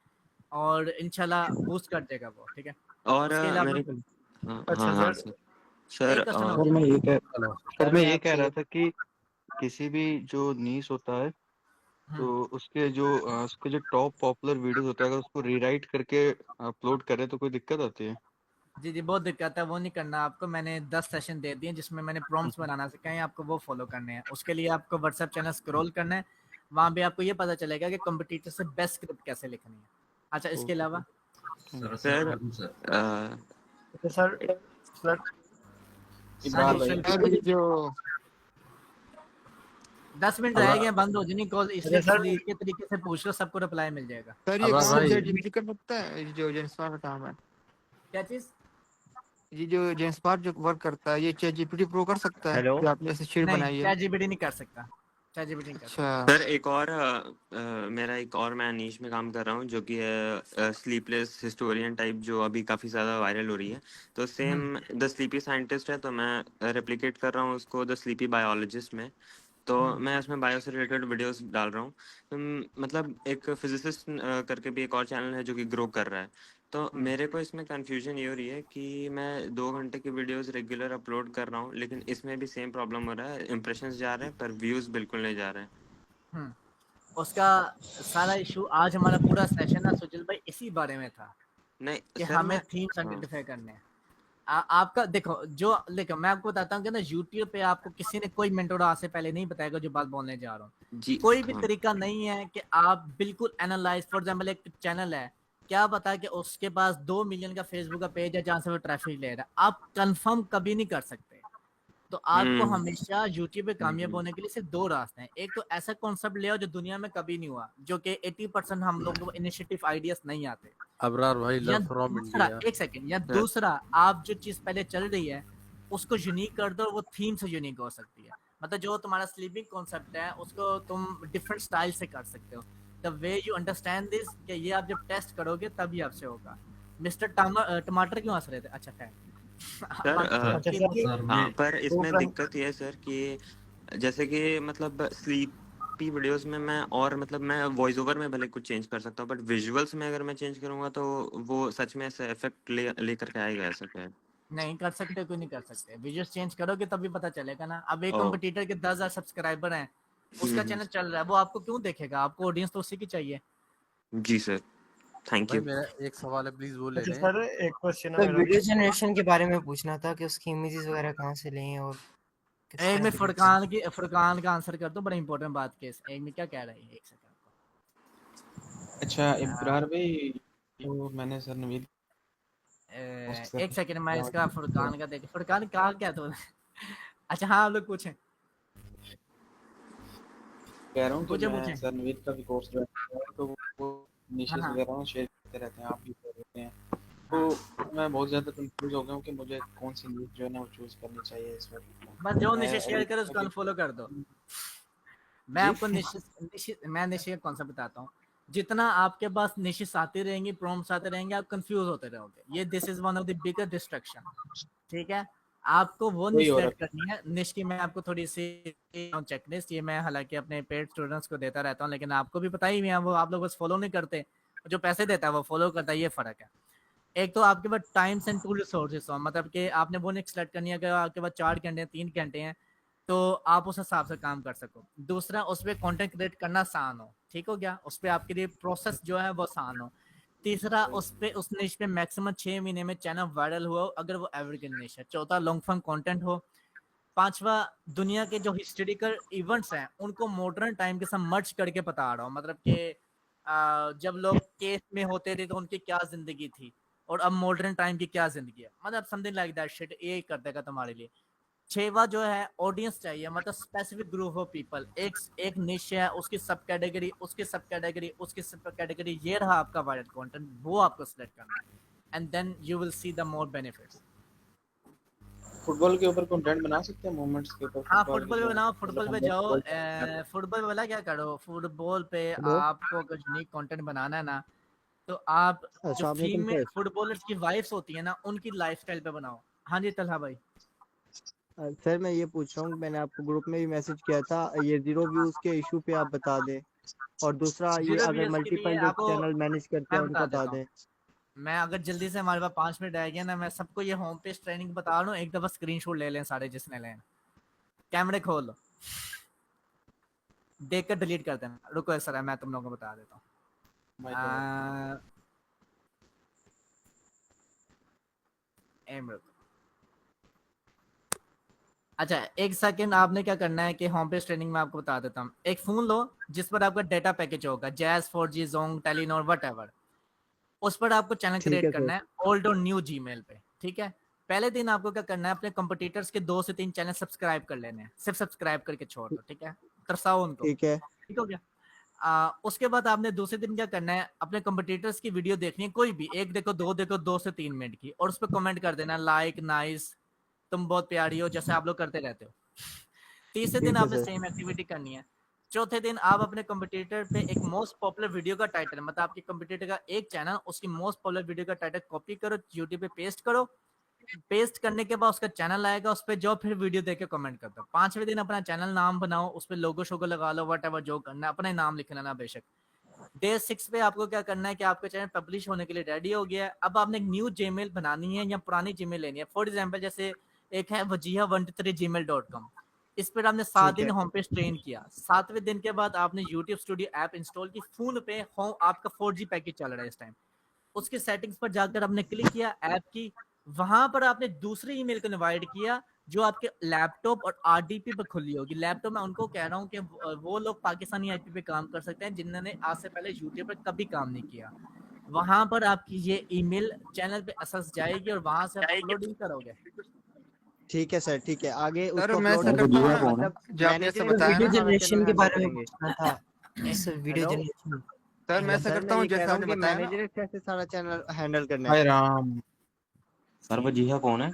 S1: और इंशाल्लाह बूस्ट कर देगा वो, ठीक है।
S13: और
S1: उसके अलावा
S13: मेरे हाँ
S6: अच्छा
S13: हाँ हाँ
S6: सर,
S13: सर। सर
S1: एक क्वेश्चन
S6: सर मैं ये कह सर मैं
S1: मैं
S6: ये कह
S1: आपसे
S6: रहा था कि किसी भी जो नीश होता है तो उसके जो टॉप पॉपुलर वीडियोस होता है अगर उसको रीराइट करके अपलोड करें तो कोई दिक्कत आती है?
S1: जी, जी, बहुत दिक्कत है, वो नहीं करना आपको। मैंने 10 सेशन दे दिए जिसमें मैंने प्रॉम्प्ट्स बनाना सिखाए हैं, आपको वो फॉलो करने हैं। उसके लिए आपको व्हाट्सएप चैनल स्क्रॉल करना है, वहाँ पे आपको ये पता चलेगा कि कंपटीटर से बेस्ट स्क्रिप्ट कैसे लिखनी है। अच्छा, इसके अलावा
S13: सर
S6: सर सर
S1: हाँ
S2: इब्रार
S1: जी,
S2: भाई
S1: बिल्कुल।
S6: जो
S1: 10 मिनट रह गए हैं, बंद हो जानी कॉल, इसलिए
S6: अच्छा सर,
S1: तरीके तरीके से पूछ लो, सबको रिप्लाई मिल जाएगा।
S6: सर ये
S4: अबरार
S6: काम
S4: भाई
S6: चैट जीपीटी कर सकता है? ये जो जेंसपार का काम है,
S1: क्या चीज़?
S6: ये जो जेंसपार जो वर्क करता है, ये चैट जीपीटी प्रो कर सकता है
S4: हेलो
S6: जो आपने ऐसे शीट
S1: नहीं,
S6: बनाई है?
S1: चैट जीपीटी नहीं कर सकता, चैट जीपीटी नहीं कर सकता।
S6: अच्छा
S13: सर एक और मेरा एक और मैं नीश में काम कर रहा हूँ जो कि है स्लीपलेस हिस्टोरियन टाइप, जो अभी काफ़ी ज़्यादा वायरल हो रही है। तो सेम द स्लीपी साइंटिस्ट है, तो मैं रेप्लिकेट कर रहा हूँ उसको द स्लीपी बायोलॉजिस्ट में। तो मैं उसमें बायो से रिलेटेड वीडियोस डाल रहा हूँ। मतलब एक फिजिसिस्ट करके भी एक और चैनल है जो कि ग्रो कर रहा है। तो मेरे को इसमें कंफ्यूजन ये हो रही है कि मैं 2 घंटे की वीडियोस रेगुलर अपलोड कर रहा हूँ, लेकिन इसमें भी सेम प्रॉब्लम हो रहा है, इंप्रेशंस जा रहे हैं पर व्यूज़ बिल्कुल नहीं जा रहे हैं।
S1: हम्म, उसका सारा इशू आज हमारा पूरा सेशन ना सुजल भाई इसी बारे में था
S13: नहीं
S1: कि
S13: सर
S1: हमें
S13: मैं
S1: थीम्स
S13: हाँ
S1: आइडेंटिफाई करने हैं। आपका देखो, जो देखो मैं आपको बताता हूँ कि ना यूट्यूब पे आपको किसी ने कोई मेंटोर आज से पहले नहीं बताएगा जो बात बोलने जा रहा हूँ।
S13: जी
S1: कोई भी
S13: हाँ
S1: तरीका नहीं है कि आप बिल्कुल एनालाइज, फॉर एग्जाम्पल एक चैनल है, क्या पता कि उसके पास 2 मिलियन का फेसबुक का पेज है जहां से वो ट्रैफिक ले रहा है, आप कंफर्म कभी नहीं कर सकते। तो आपको
S13: हम्म
S1: हमेशा यूट्यूब पे कामयाब
S13: हम्म।
S1: होने के लिए सिर्फ 2 रास्ते हैं। एक तो ऐसा कॉन्सेप्ट ले आओ जो दुनिया में कभी नहीं हुआ, जो कि 80% हम लोगों को इनिशिएटिव आइडियाज नहीं आते।
S4: अबरार भाई
S1: या
S4: लव फ्रॉम
S1: दूसरा,
S4: इंडिया।
S1: एक सेकंड, या
S13: सर
S1: दूसरा, आप जो चीज पहले चल रही है उसको यूनिक कर दो, वो थीम से यूनिक हो सकती है। मतलब जो तुम्हारा स्लीपिंग कॉन्सेप्ट है उसको तुम डिफरेंट स्टाइल से कर सकते हो। The way you understand this, कि ये आप जब टेस्ट करोगे तभी आपसे होगा। मिस्टर टमाटर क्यों हंस रहे थे? अच्छा खैर
S13: सर
S6: अच्छा सर
S13: हाँ पर
S6: तो
S13: इसमें दिक्कत ये है सर कि जैसे कि मतलब स्लीपी वीडियोस में मैं और मतलब मैं वॉइस ओवर में भले कुछ चेंज कर सकता हूँ, बट विजुअल्स में अगर मैं चेंज करूंगा तो वो सच में ऐसा इफेक्ट लेकर के आएगा, ऐसा क्या है?
S1: नहीं कर सकते, क्यों नहीं कर सकते? विजुअल्स चेंज करोगे तभी पता चलेगा ना। अब एक
S13: ओ
S1: कंपटीटर के 10,000 सब्सक्राइबर हैं, उसका चैनल चल रहा है, वो आपको क्यों देखेगा? आपको ऑडियंस तो उसी की चाहिए।
S13: जी सर, थैंक
S4: भाई
S13: यू।
S4: मेरा एक सवाल है, प्लीज वो ले
S6: अच्छा
S4: लें।
S6: सर, एक क्वेश्चन है
S9: तो
S6: मेरा।
S9: वीडियो जनरेशन के बारे में पूछना था कि उसकी इमेजेस वगैरह कहाँ से लें और किस
S1: एक
S9: तरह
S1: में
S9: से करते हैं।
S1: फुरकान का आंसर कर दो, बड़ा इंपॉर्टेंट बात के एक में क्या कह रही है, एक सेकंड
S2: अच्छा
S1: आपको।
S2: इब्रार भाई, तो मैंने सर नवीद पोस्ट कर
S1: एक सेकंड, मैं इसका
S2: दिया।
S1: फुरकान का देख, फुरकान कहा क्या तो अच्छा हाँ, आप लोग पूछें,
S2: कह रहा हूँ कि
S1: पूछे
S2: मैं
S1: पूछे।
S2: सर नवीद का भी कोर्स कर रहा हूँ, तो वो
S1: हाँ
S2: निशेष
S1: हाँ
S2: वगैरह में शेयर करते रहते हैं, आप भी कर देते हैं।
S1: हाँ,
S2: तो मैं बहुत ज़्यादा कंफ्यूज हो गया हूँ कि मुझे कौन सी न्यूज़ जो है ना वो चूज़ करनी चाहिए इस
S1: बस
S2: वक्त।
S1: जो
S2: मैं
S1: निशे शेयर करे उसको
S2: अभी
S1: अनफॉलो कर दो। मैं
S2: जी
S1: आपको मैं निश्चित कौन सा बताता हूँ। जितना आपके पास निशिस आती रहेंगी, प्रॉम्प्ट्स आते रहेंगे, आप कंफ्यूज होते रहोगे। ये this is one of the bigger destruction, ठीक है। आपको वो
S2: वही
S1: निश
S2: हो
S1: सेलेक्ट
S2: रहा
S1: करनी है। निश की मैं आपको थोड़ी सी चेकलिस्ट, ये मैं हालांकि अपने पेड स्टूडेंट्स को देता रहता हूँ, लेकिन आपको भी पता ही है वो आप लोग बस फॉलो नहीं करते। जो पैसे देता है वो फॉलो करता है, ये फर्क है। एक तो आपके पास टाइम्स एंड टू रिसोर्सेज हो, मतलब कि आपने वो नहीं सेलेक्ट करनी है कि आपके पास 4 घंटे हैं, 3 घंटे हैं, तो आप उस हिसाब से काम कर सको। दूसरा, उस पर कंटेंट क्रिएट करना आसान हो, ठीक हो गया, उस पर आपके लिए प्रोसेस जो है वो आसान हो। तीसरा, उस पे उस निश पे मैक्सिमम 6 महीने में चैनल वायरल हुआ हो, अगर वो एवरग्रीन निश है। चौथा, लॉन्ग फॉर्म कंटेंट हो। पांचवा, दुनिया के जो हिस्टोरिकल इवेंट्स हैं उनको मॉडर्न टाइम के साथ मर्ज करके बता रहा हूँ, मतलब कि जब लोग केस में होते थे तो उनकी क्या जिंदगी थी और अब मॉडर्न टाइम की क्या जिंदगी है, मतलब समथिंग लाइक दैट शिट, ये कर देगा तुम्हारे लिए। छेवा जो है, ऑडियंस चाहिए, मतलब स्पेसिफिक ग्रुप ऑफ पीपल, एक निश है, उसकी सब कैटेगरी, उसकी सब कैटेगरी, उसकी सब कैटेगरी, ये रहा आपका वायरल कंटेंट, वो आपको सिलेक्ट करना है, and then you will see the more benefits.
S2: Football के ऊपर कंटेंट बना सकते हैं, मूवमेंट्स के ऊपर,
S1: हाँ
S2: फुटबॉल
S1: फुटबॉल पे
S2: के
S1: बनाओ,
S2: जो
S1: फुटबॉल पे
S2: मतलब
S1: जाओ,
S2: हम
S1: फुटबॉल वाला क्या करो, फुटबॉल पे
S14: हेलो।
S1: आपको अगर यूनिक कंटेंट बनाना है ना, तो आप जो
S14: अस्सलाम वालेकुम
S1: फीमेल
S14: सर।
S1: फुटबॉलर्स की वाइफ्स होती है ना, उनकी लाइफस्टाइल पे बनाओ। हाँ जी तलहा भाई।
S14: सर मैं ये पूछ रहा हूँ, मैंने आपको ग्रुप में भी मैसेज किया था, ये 0 व्यूज के इशू पे आप बता दें, और दूसरा ये
S1: जीरो
S14: अगर
S1: व्यूज के लिए
S14: मल्टीपल जो
S1: आपको
S14: चैनल मैनेज करते हैं
S1: मैं
S14: उनको
S1: बता
S14: बता
S1: देता हूँ।
S14: दें।
S1: मैं अगर जल्दी से, हमारे पास 5 मिनट रह गया ना, मैं सबको ये होम पेज ट्रेनिंग बता रहा हूँ, एक दफा स्क्रीनशॉट ले लें सारे जिसने लें, कैमरे खोल लो, देख कर डिलीट कर देना। रुको सर मैं तुम लोगों को बता देता हूँ। अच्छा एक सेकंड, आपने क्या करना है कि होम पेज ट्रेनिंग में आपको बता देता हूँ। एक फोन लो जिस पर आपका डेटा पैकेज होगा, jazz 4G Jong Telenor what, उस पर आपको चैनल
S14: ठीक
S1: क्रिएट
S14: है सर।
S1: करना है ओल्ड और न्यू जीमेल पे। ठीक है, पहले दिन आपको क्या करना है, अपने कंपटीटर्स के 2 से 3 चैनल सब्सक्राइब कर लेने हैं, सिर्फ सब्सक्राइब करके छोड़ दो। ठीक है, तरसाओ उनको।
S14: ठीक है।
S1: ठीक हो गया। उसके बाद आपने दूसरे दिन क्या करना है, अपने कंपटीटर्स की वीडियो देखनी है, कोई भी एक देखो, 2 देखो, 2 से 3 मिनट की, और उस पर कमेंट कर देना लाइक नाइस, तुम बहुत प्यारी हो, जैसे आप लोग करते रहते हो। तीसरे दिन
S14: ठीक है
S1: आपने
S14: सर।
S1: सेम एक्टिविटी करनी है। चौथे दिन आप अपने कंपटीटर पे एक मोस्ट पॉपुलर वीडियो का टाइटल, मतलब आपके कंपटीटर का एक चैनल, उसकी मोस्ट पॉपुलर वीडियो का टाइटल कॉपी करो, यूट्यूब पे पेस्ट करो। पेस्ट करने के बाद उसका चैनल आएगा, उस पर जाओ, फिर वीडियो देख के कमेंट कर दो। 5वें दिन अपना चैनल नाम बनाओ, उस पर लोगो शोगो लगा लो, वट एवर जो करना है, अपना ही नाम लिख लेना बेशक। डे 6 पे आपको क्या करना है कि आपका चैनल पब्लिश होने के लिए रेडी हो गया है। अब आपने एक न्यू जीमेल बनानी है या पुरानी जीमेल लेनी है। फॉर एग्जांपल जैसे एक है wajiha123gmail.com, इस पर आपने 7
S14: ठीक
S1: दिन
S14: है।
S1: होम पेज ट्रेन किया। 7वें दिन के बाद आपने यूट्यूब स्टूडियो ऐप इंस्टॉल की, फोन पे होम आपका 4G पैकेज चल रहा है इस टाइम, उसके सेटिंग्स पर जाकर आपने क्लिक किया ऐप की, वहां पर आपने दूसरी ईमेल को इनवाइट किया जो आपके लैपटॉप और आरडीपी पर खुली होगी। लैपटॉप में उनको कह रहा हूँ कि वो लोग पाकिस्तानी आईपी पे काम कर सकते हैं जिन्होंने आज से पहले यूट्यूब पर कभी काम नहीं किया। वहां पर आपकी ये ईमेल चैनल पे असस जाएगी और वहां से आप अपलोडिंग करोगे।
S14: ठीक है सर। ठीक है, आगे
S5: सर
S14: उसको
S5: मैं ऐसा
S14: अपलोड
S5: करता हूँ ना,
S14: मतलब
S5: जो आपने ऐसा
S14: मैनेजर
S5: बताया
S9: वीडियो
S5: ना,
S14: सारा चैनल
S9: जनरेशन के
S14: हैंडल
S9: बारे में
S14: करेंगे।
S9: पूछना था, इस वीडियो
S14: हेलो
S9: जनरेशन।
S5: सर मैं ऐसा
S14: सर,
S5: करता
S14: मैं
S5: हूँ
S14: ये कह
S5: जैसे
S14: रहा हूँ
S5: आपने
S14: कि
S5: बताया ना।
S14: मैनेजर कैसे सारा चैनल हैंडल करना है।
S2: हाय राम।
S15: सर वजीहा कौन है?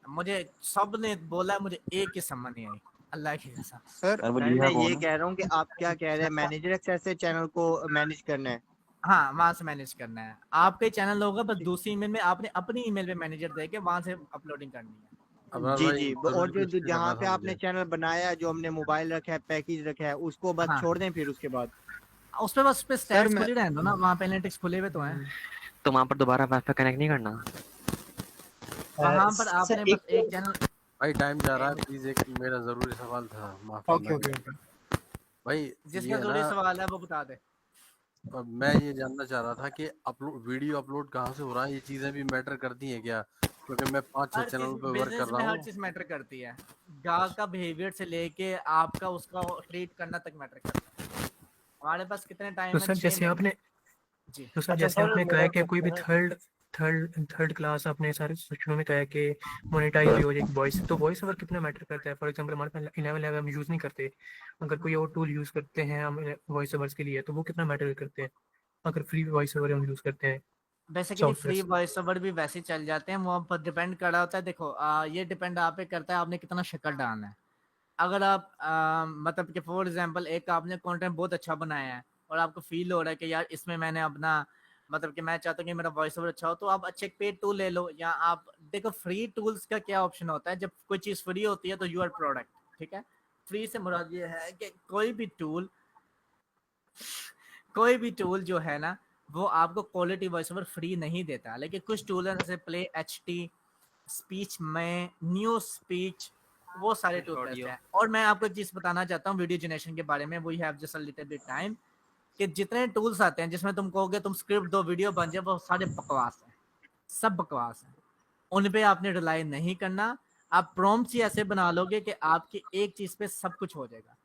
S1: मुझे सब ने बोला, मुझे एक ही समझ नहीं आई, अल्लाह की कसम।
S5: सर
S14: सर
S15: वजीहा
S14: मैं
S15: कौन
S14: ये
S15: है?
S14: कह रहा हूँ कि आप क्या कह रहे हैं, मैनेजर एक्सेस से चैनल को मैनेज करना है।
S1: हाँ वहां से मैनेज करना है, आपका चैनल होगा, बस दूसरी ईमेल में आपने अपनी ईमेल पे मैनेजर देके वहां से अपलोडिंग करनी है।
S16: अबरार
S14: जी
S16: भाई
S14: जी,
S16: पेमेंट
S14: और जो
S16: कुछ भी
S14: जहाँ
S16: करना
S14: पे
S16: था
S14: आपने
S16: मुझे।
S14: चैनल बनाया है, जो हमने मोबाइल रखा है, पैकेज रखा है, उसको बस
S1: हाँ
S14: छोड़ दें फिर उसके बाद।
S1: उस पे बस उस पे
S5: सर
S1: स्टैट्स
S5: मैं
S1: खुली रहने दो ना, वहाँ पे एनालिटिक्स खुले हुए तो हैं।
S15: तो वहाँ पर दोबारा वाईफाई कनेक्ट नहीं करना?
S1: वहां पर
S9: सर
S1: आपने
S9: एक
S1: बस एक चैनल।
S16: भाई टाइम जा रहा है, प्लीज एक मेरा जरूरी सवाल था, माफ करना
S9: ओके ओके
S16: कि भाई
S1: जिसका
S16: ये है ना,
S1: जरूरी सवाल है वो बता दे।
S16: मैं ये जानना चाह रहा था कि अपलोड वीडियो अपलोड कहाँ से हो रहा है, ये चीजें भी मैटर करती हैं क्या? क्योंकि मैं 5-6
S1: हर चीज
S16: चैनलों पे वर्क कर
S1: बिजनेस
S16: रहा
S1: में हर
S16: हूँ।
S1: चीज मैटर करती है, ग्राहक का बिहेवियर से लेके आपका उसका ट्रीट करना तक मैटर करता है। हमारे पास कितने
S11: तो
S1: टाइम है,
S11: सर
S1: 6
S11: जैसे
S1: महीने
S11: आपने
S1: जी।
S11: तो सर
S14: अच्छा
S11: जैसे
S14: सर,
S11: आपने कहा
S14: मेरा
S11: है
S14: एक
S11: कि कोई भी
S14: क्वेश्चन है।
S11: थर्ड क्लास आपने सारे सेक्शनों में कहा है कि मोनेटाइज भी हो जाएगी वॉइस, तो वॉइस ओवर कितना मैटर करता है? फॉर एग्जांपल हमारे पास 11 हम यूज़ नहीं करते, अगर कोई और टूल यूज़ करते हैं हम वॉइस ओवर्स के लिए, तो वो कितना मैटर करते हैं अगर फ्री वॉइस ओवर हम यूज़ करते हैं
S1: basically free
S11: software?
S1: Voice over भी वैसे ही चल जाते हैं, वो पर डिपेंड कर रहा होता है। देखो ये डिपेंड आप पे करता है आपने कितना शक्ल डालना है। अगर आप मतलब कि फॉर एग्जांपल एक आपने कंटेंट बहुत अच्छा बनाया है और आपको फील हो रहा है कि यार इसमें मैंने अपना मतलब कि मैं चाहता हूँ कि मेरा वॉइस ओवर अच्छा हो, तो आप अच्छे पेड टूल ले लो। या आप देखो फ्री टूल्स का क्या ऑप्शन होता है, जब कोई चीज़ फ्री होती है तो यूर प्रोडक्ट। ठीक है, फ्री से मुराद ये है कि कोई भी टूल जो है ना, वो आपको क्वालिटी वॉइस ओवर फ्री नहीं देता। लेकिन कुछ टूल है जैसे प्ले एचटी, स्पीच में, न्यू स्पीच, वो सारे टूल बेस्ट हैं। और मैं आपको एक चीज बताना चाहता हूँ वीडियो जनरेशन के बारे में, we have just a little bit time, कि जितने टूल्स आते हैं जिसमें तुम कहोगे तुम स्क्रिप्ट दो वीडियो बन जाए, वो सारे बकवास हैं, सब बकवास हैं। उन पे आपने रिलाई नहीं करना। आप प्रॉम्प्ट्स ही ऐसे बना लोगे कि आपकी एक चीज पे सब कुछ हो जाएगा।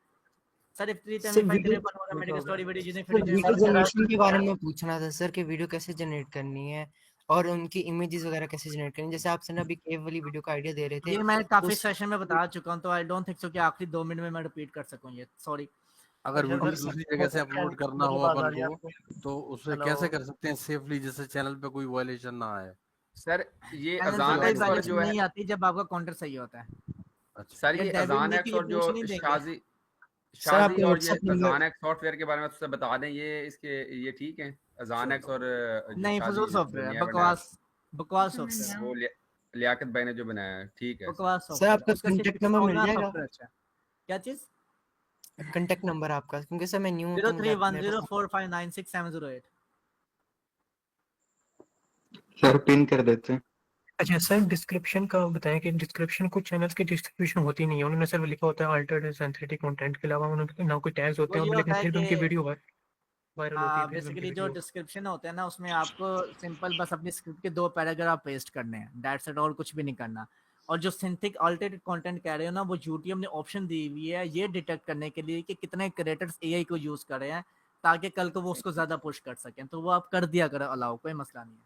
S1: Sir
S9: sir video
S1: medical story video
S9: sir video generation के बारे में पूछना था सर कि वीडियो कैसे जनरेट करनी है और उनकी इमेजेस वगैरह कैसे जनरेट करनी है। जैसे आप सर ने अभी केव वाली वीडियो का आइडिया दे रहे थे,
S1: ये मैं
S9: तो
S1: काफी सेशन में बता चुका हूँ, तो आई डोंट थिंक सो कि आखिरी 2 मिनट में मैं रिपीट कर सकूं ये, सॉरी।
S16: अगर
S14: अच्छा
S16: वीडियो
S14: सर,
S16: दूसरी जगह से अपलोड करना
S14: मेरी
S16: हो
S14: बात आ
S16: अपन
S14: रही है
S16: को,
S14: आपको?
S16: तो उसे
S14: हेलो
S16: कैसे कर सकते हैं सेफली, जिससे चैनल पे कोई वायलेशन ना आए?
S5: सर ये
S1: चैनल से
S5: अजान
S1: कोई
S5: एक्स और
S1: वायलेशन
S5: जो है
S1: नहीं आती जब आपका कंटेंट सही होता है।
S5: सर
S1: ये
S5: ये
S1: डेविड
S5: अजान
S1: निक
S5: एक्स
S1: ये
S5: और जो
S1: पूछ नहीं देंगे।
S5: शाजी
S9: सर
S5: शाजी
S9: आपका
S5: और ये
S9: व्हाट्सएप नंबर
S5: अजान एक्स सॉफ्टवेयर के बारे में थोड़ा बता दें, ये ठीक है अजान एक्स और जो
S1: नहीं,
S5: शाजी
S1: फजूल
S5: जो
S1: सॉफ्टवेयर है,
S5: नया बनाया
S1: बकवास सॉफ्टवेयर है,
S5: वो लियाकत भाई ने जो बनाया है, ठीक है सर।
S1: बकवास
S9: सर
S1: सॉफ्टवेयर।
S9: आपका
S1: उसका
S9: कॉन्टेक्ट
S1: सिर्फ
S9: नंबर मिल
S1: ऑनलाइन
S9: जाएगा?
S1: सॉफ्टवेयर अच्छा है। क्या चीज?
S9: कॉन्टेक्ट नंबर आपका, क्योंकि सर मैं न्यू हूं तो मुझे मेरे पास
S1: 03104596
S2: सर पिन कर देते हैं।
S11: अच्छा सर, डिस्क्रिप्शन का बताएं कि डिस्क्रिप्शन कुछ चैनल्स की डिस्क्रिप्शन होती नहीं है, उन्होंने सिर्फ लिखा होता है अल्टर्ड सिंथेटिक कंटेंट के अलावा उन्होंने ना कोई टैग्स होते
S1: वो
S11: हैं,
S1: ये
S11: और लेकिन
S1: होता है
S11: फिर भी उनकी
S1: कि
S11: वीडियो वायरल होती है, फिर भी उनकी
S1: बेसिकली जो
S11: वीडियो।
S1: डिस्क्रिप्शन होते हैं ना, उसमें आपको सिंपल बस अपनी स्क्रिप्ट के 2 पैराग्राफ पेस्ट करने हैं, दैट्स इट, और कुछ भी नहीं करना। और जो सिंथेटिक अल्टरनेटिव कंटेंट कह रहे हो ना, वो यूट्यूब ने ऑप्शन दी हुई है ये डिटेक्ट करने के लिए कि कितने क्रिएटर्स एआई को यूज कर रहे हैं, ताकि कल को वो उसको ज्यादा पुश कर सकें। तो वो आप कर दिया करो अलाउ, कोई मसला नहीं है।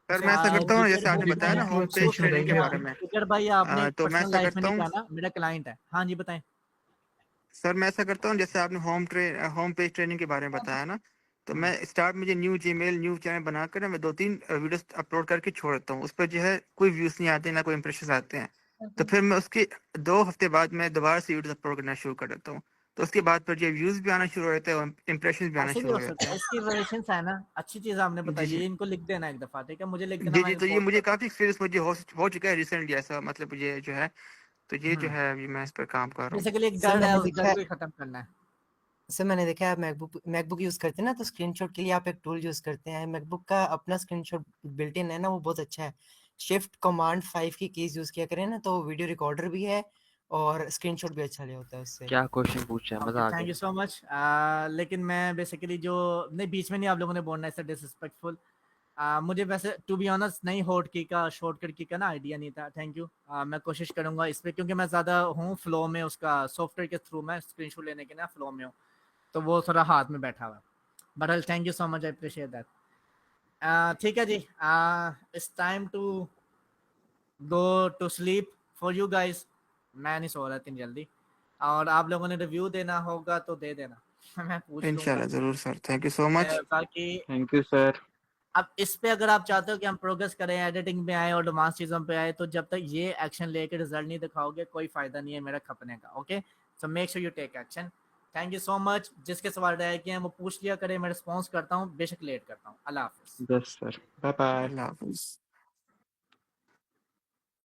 S6: सर मैं ऐसा करता हूँ जैसे आपने बताया ना होम पेज
S11: एक्सटेंशन
S6: ट्रेनिंग के
S11: बताइए
S6: बारे
S11: आप।
S6: में,
S1: जिगर भाई आपने
S6: तो मैं
S1: पर्सनल
S6: ऐसा
S1: लाइफ में
S6: करता
S1: नहीं
S6: हूँ
S1: कहना, मेरा क्लाइंट है। हाँ जी बताएं।
S6: सर मैं ऐसा करता हूँ जैसे आपने होम पेज ट्रेनिंग के बारे में बताया ना, तो मैं स्टार्ट मुझे न्यू जीमेल न्यू चैनल बनाकर ना मैं 2-3 वीडियोस अपलोड करके छोड़ देता हूँ। उस पर जो है कोई व्यूज नहीं आते ना कोई इंप्रेशन आते हैं, तो फिर मैं उसके 2 हफ्ते बाद मैं दोबारा से वीडियोस अपलोड करना शुरू कर देता हूँ। तो उसके बाद फिर जो व्यूज भी आना शुरू हो जाते हैं और इंप्रेशन भी आना
S1: ऐसे भी
S6: शुरू
S1: हो
S6: हो जाते
S1: सकता है,
S6: हैं।
S1: इसकी वेरिएशंस है ना। अच्छी चीज आपने
S6: जी
S1: बताई
S6: जी
S1: है, इनको लिख देना एक दफा, ठीक है, मुझे लिख देना,
S6: जी
S1: मैं
S6: जी, तो ये
S1: रिपोर्ट
S6: मुझे
S1: कर दूँ।
S6: काफी एक्सपीरियंस मुझे हो चुका है रिसेंटली ऐसा, मतलब ये जो है, तो ये जो
S1: हम्म
S6: है अभी मैं इस पर काम कर रहा हूँ।
S1: बेसिकली एक
S9: सर
S1: डर है,
S9: मैंने
S1: उस
S9: देखा
S1: डर
S9: है
S1: को ही खत्म करना है।
S9: सर मैंने देखा है आप मैकबुक यूज़ करते हैं ना, तो स्क्रीनशॉट के लिए आप एक टूल यूज़ करते हैं। मैकबुक का अपना स्क्रीनशॉट बिल्ट इन है ना, वो बहुत अच्छा है। शिफ्ट कमांड 5 की कीज यूज़ किया करें ना, तो वीडियो रिकॉर्डर भी है और स्क्रीनशॉट भी अच्छा ले होता है उससे।
S15: क्या क्वेश्चन पूछ रहे हैं,
S1: ओके,
S15: मजा आ
S1: थैंक
S15: गया।
S1: You so much. लेकिन मैं बेसिकली जो नहीं, बीच में नहीं आप लोगों ने बोलना है, डिसरिस्पेक्टफुल। मुझे वैसे टू बी ऑनेस्ट नहीं शॉर्टकट की का ना आइडिया नहीं था। Thank you. मैं कोशिश करूंगा इस पे, क्योंकि मैं ज़्यादा हूँ फ्लो में, उसका सॉफ्टवेयर के थ्रू मैं स्क्रीनशॉट लेने के ना फ्लो में हूँ, तो वो थोड़ा हाथ में बैठा हुआ है। But thank you so much, I appreciate that. ठीक है जी, it's time to go to sleep for you guys. मैं नहीं सो रहा इतनी जल्दी, और आप लोगों ने रिव्यू देना होगा तो दे देना मैं पूछ लूंगा।
S6: इंशाल्लाह जरूर sir, thank you so much.
S1: बाकी
S2: थैंक यू सर।
S1: अब इस पे अगर आप चाहते हो कि हम प्रोग्रेस करें, एडिटिंग में आए और एडवांस चीज़ों पे आए, तो जब तक ये एक्शन लेके रिजल्ट नहीं दिखाओगे, कोई फायदा नहीं है मेरा खपने का। Okay, so make sure you take action. Thank you so much. जिसके सवाल रहे कि हैं वो पूछ लिया करें, मैं रिस्पॉन्स करता हूँ, बेशक लेट करता हूँ। अल्लाह हाफिज़।
S2: Yes sir, bye bye.
S6: अल्लाह हाफिज।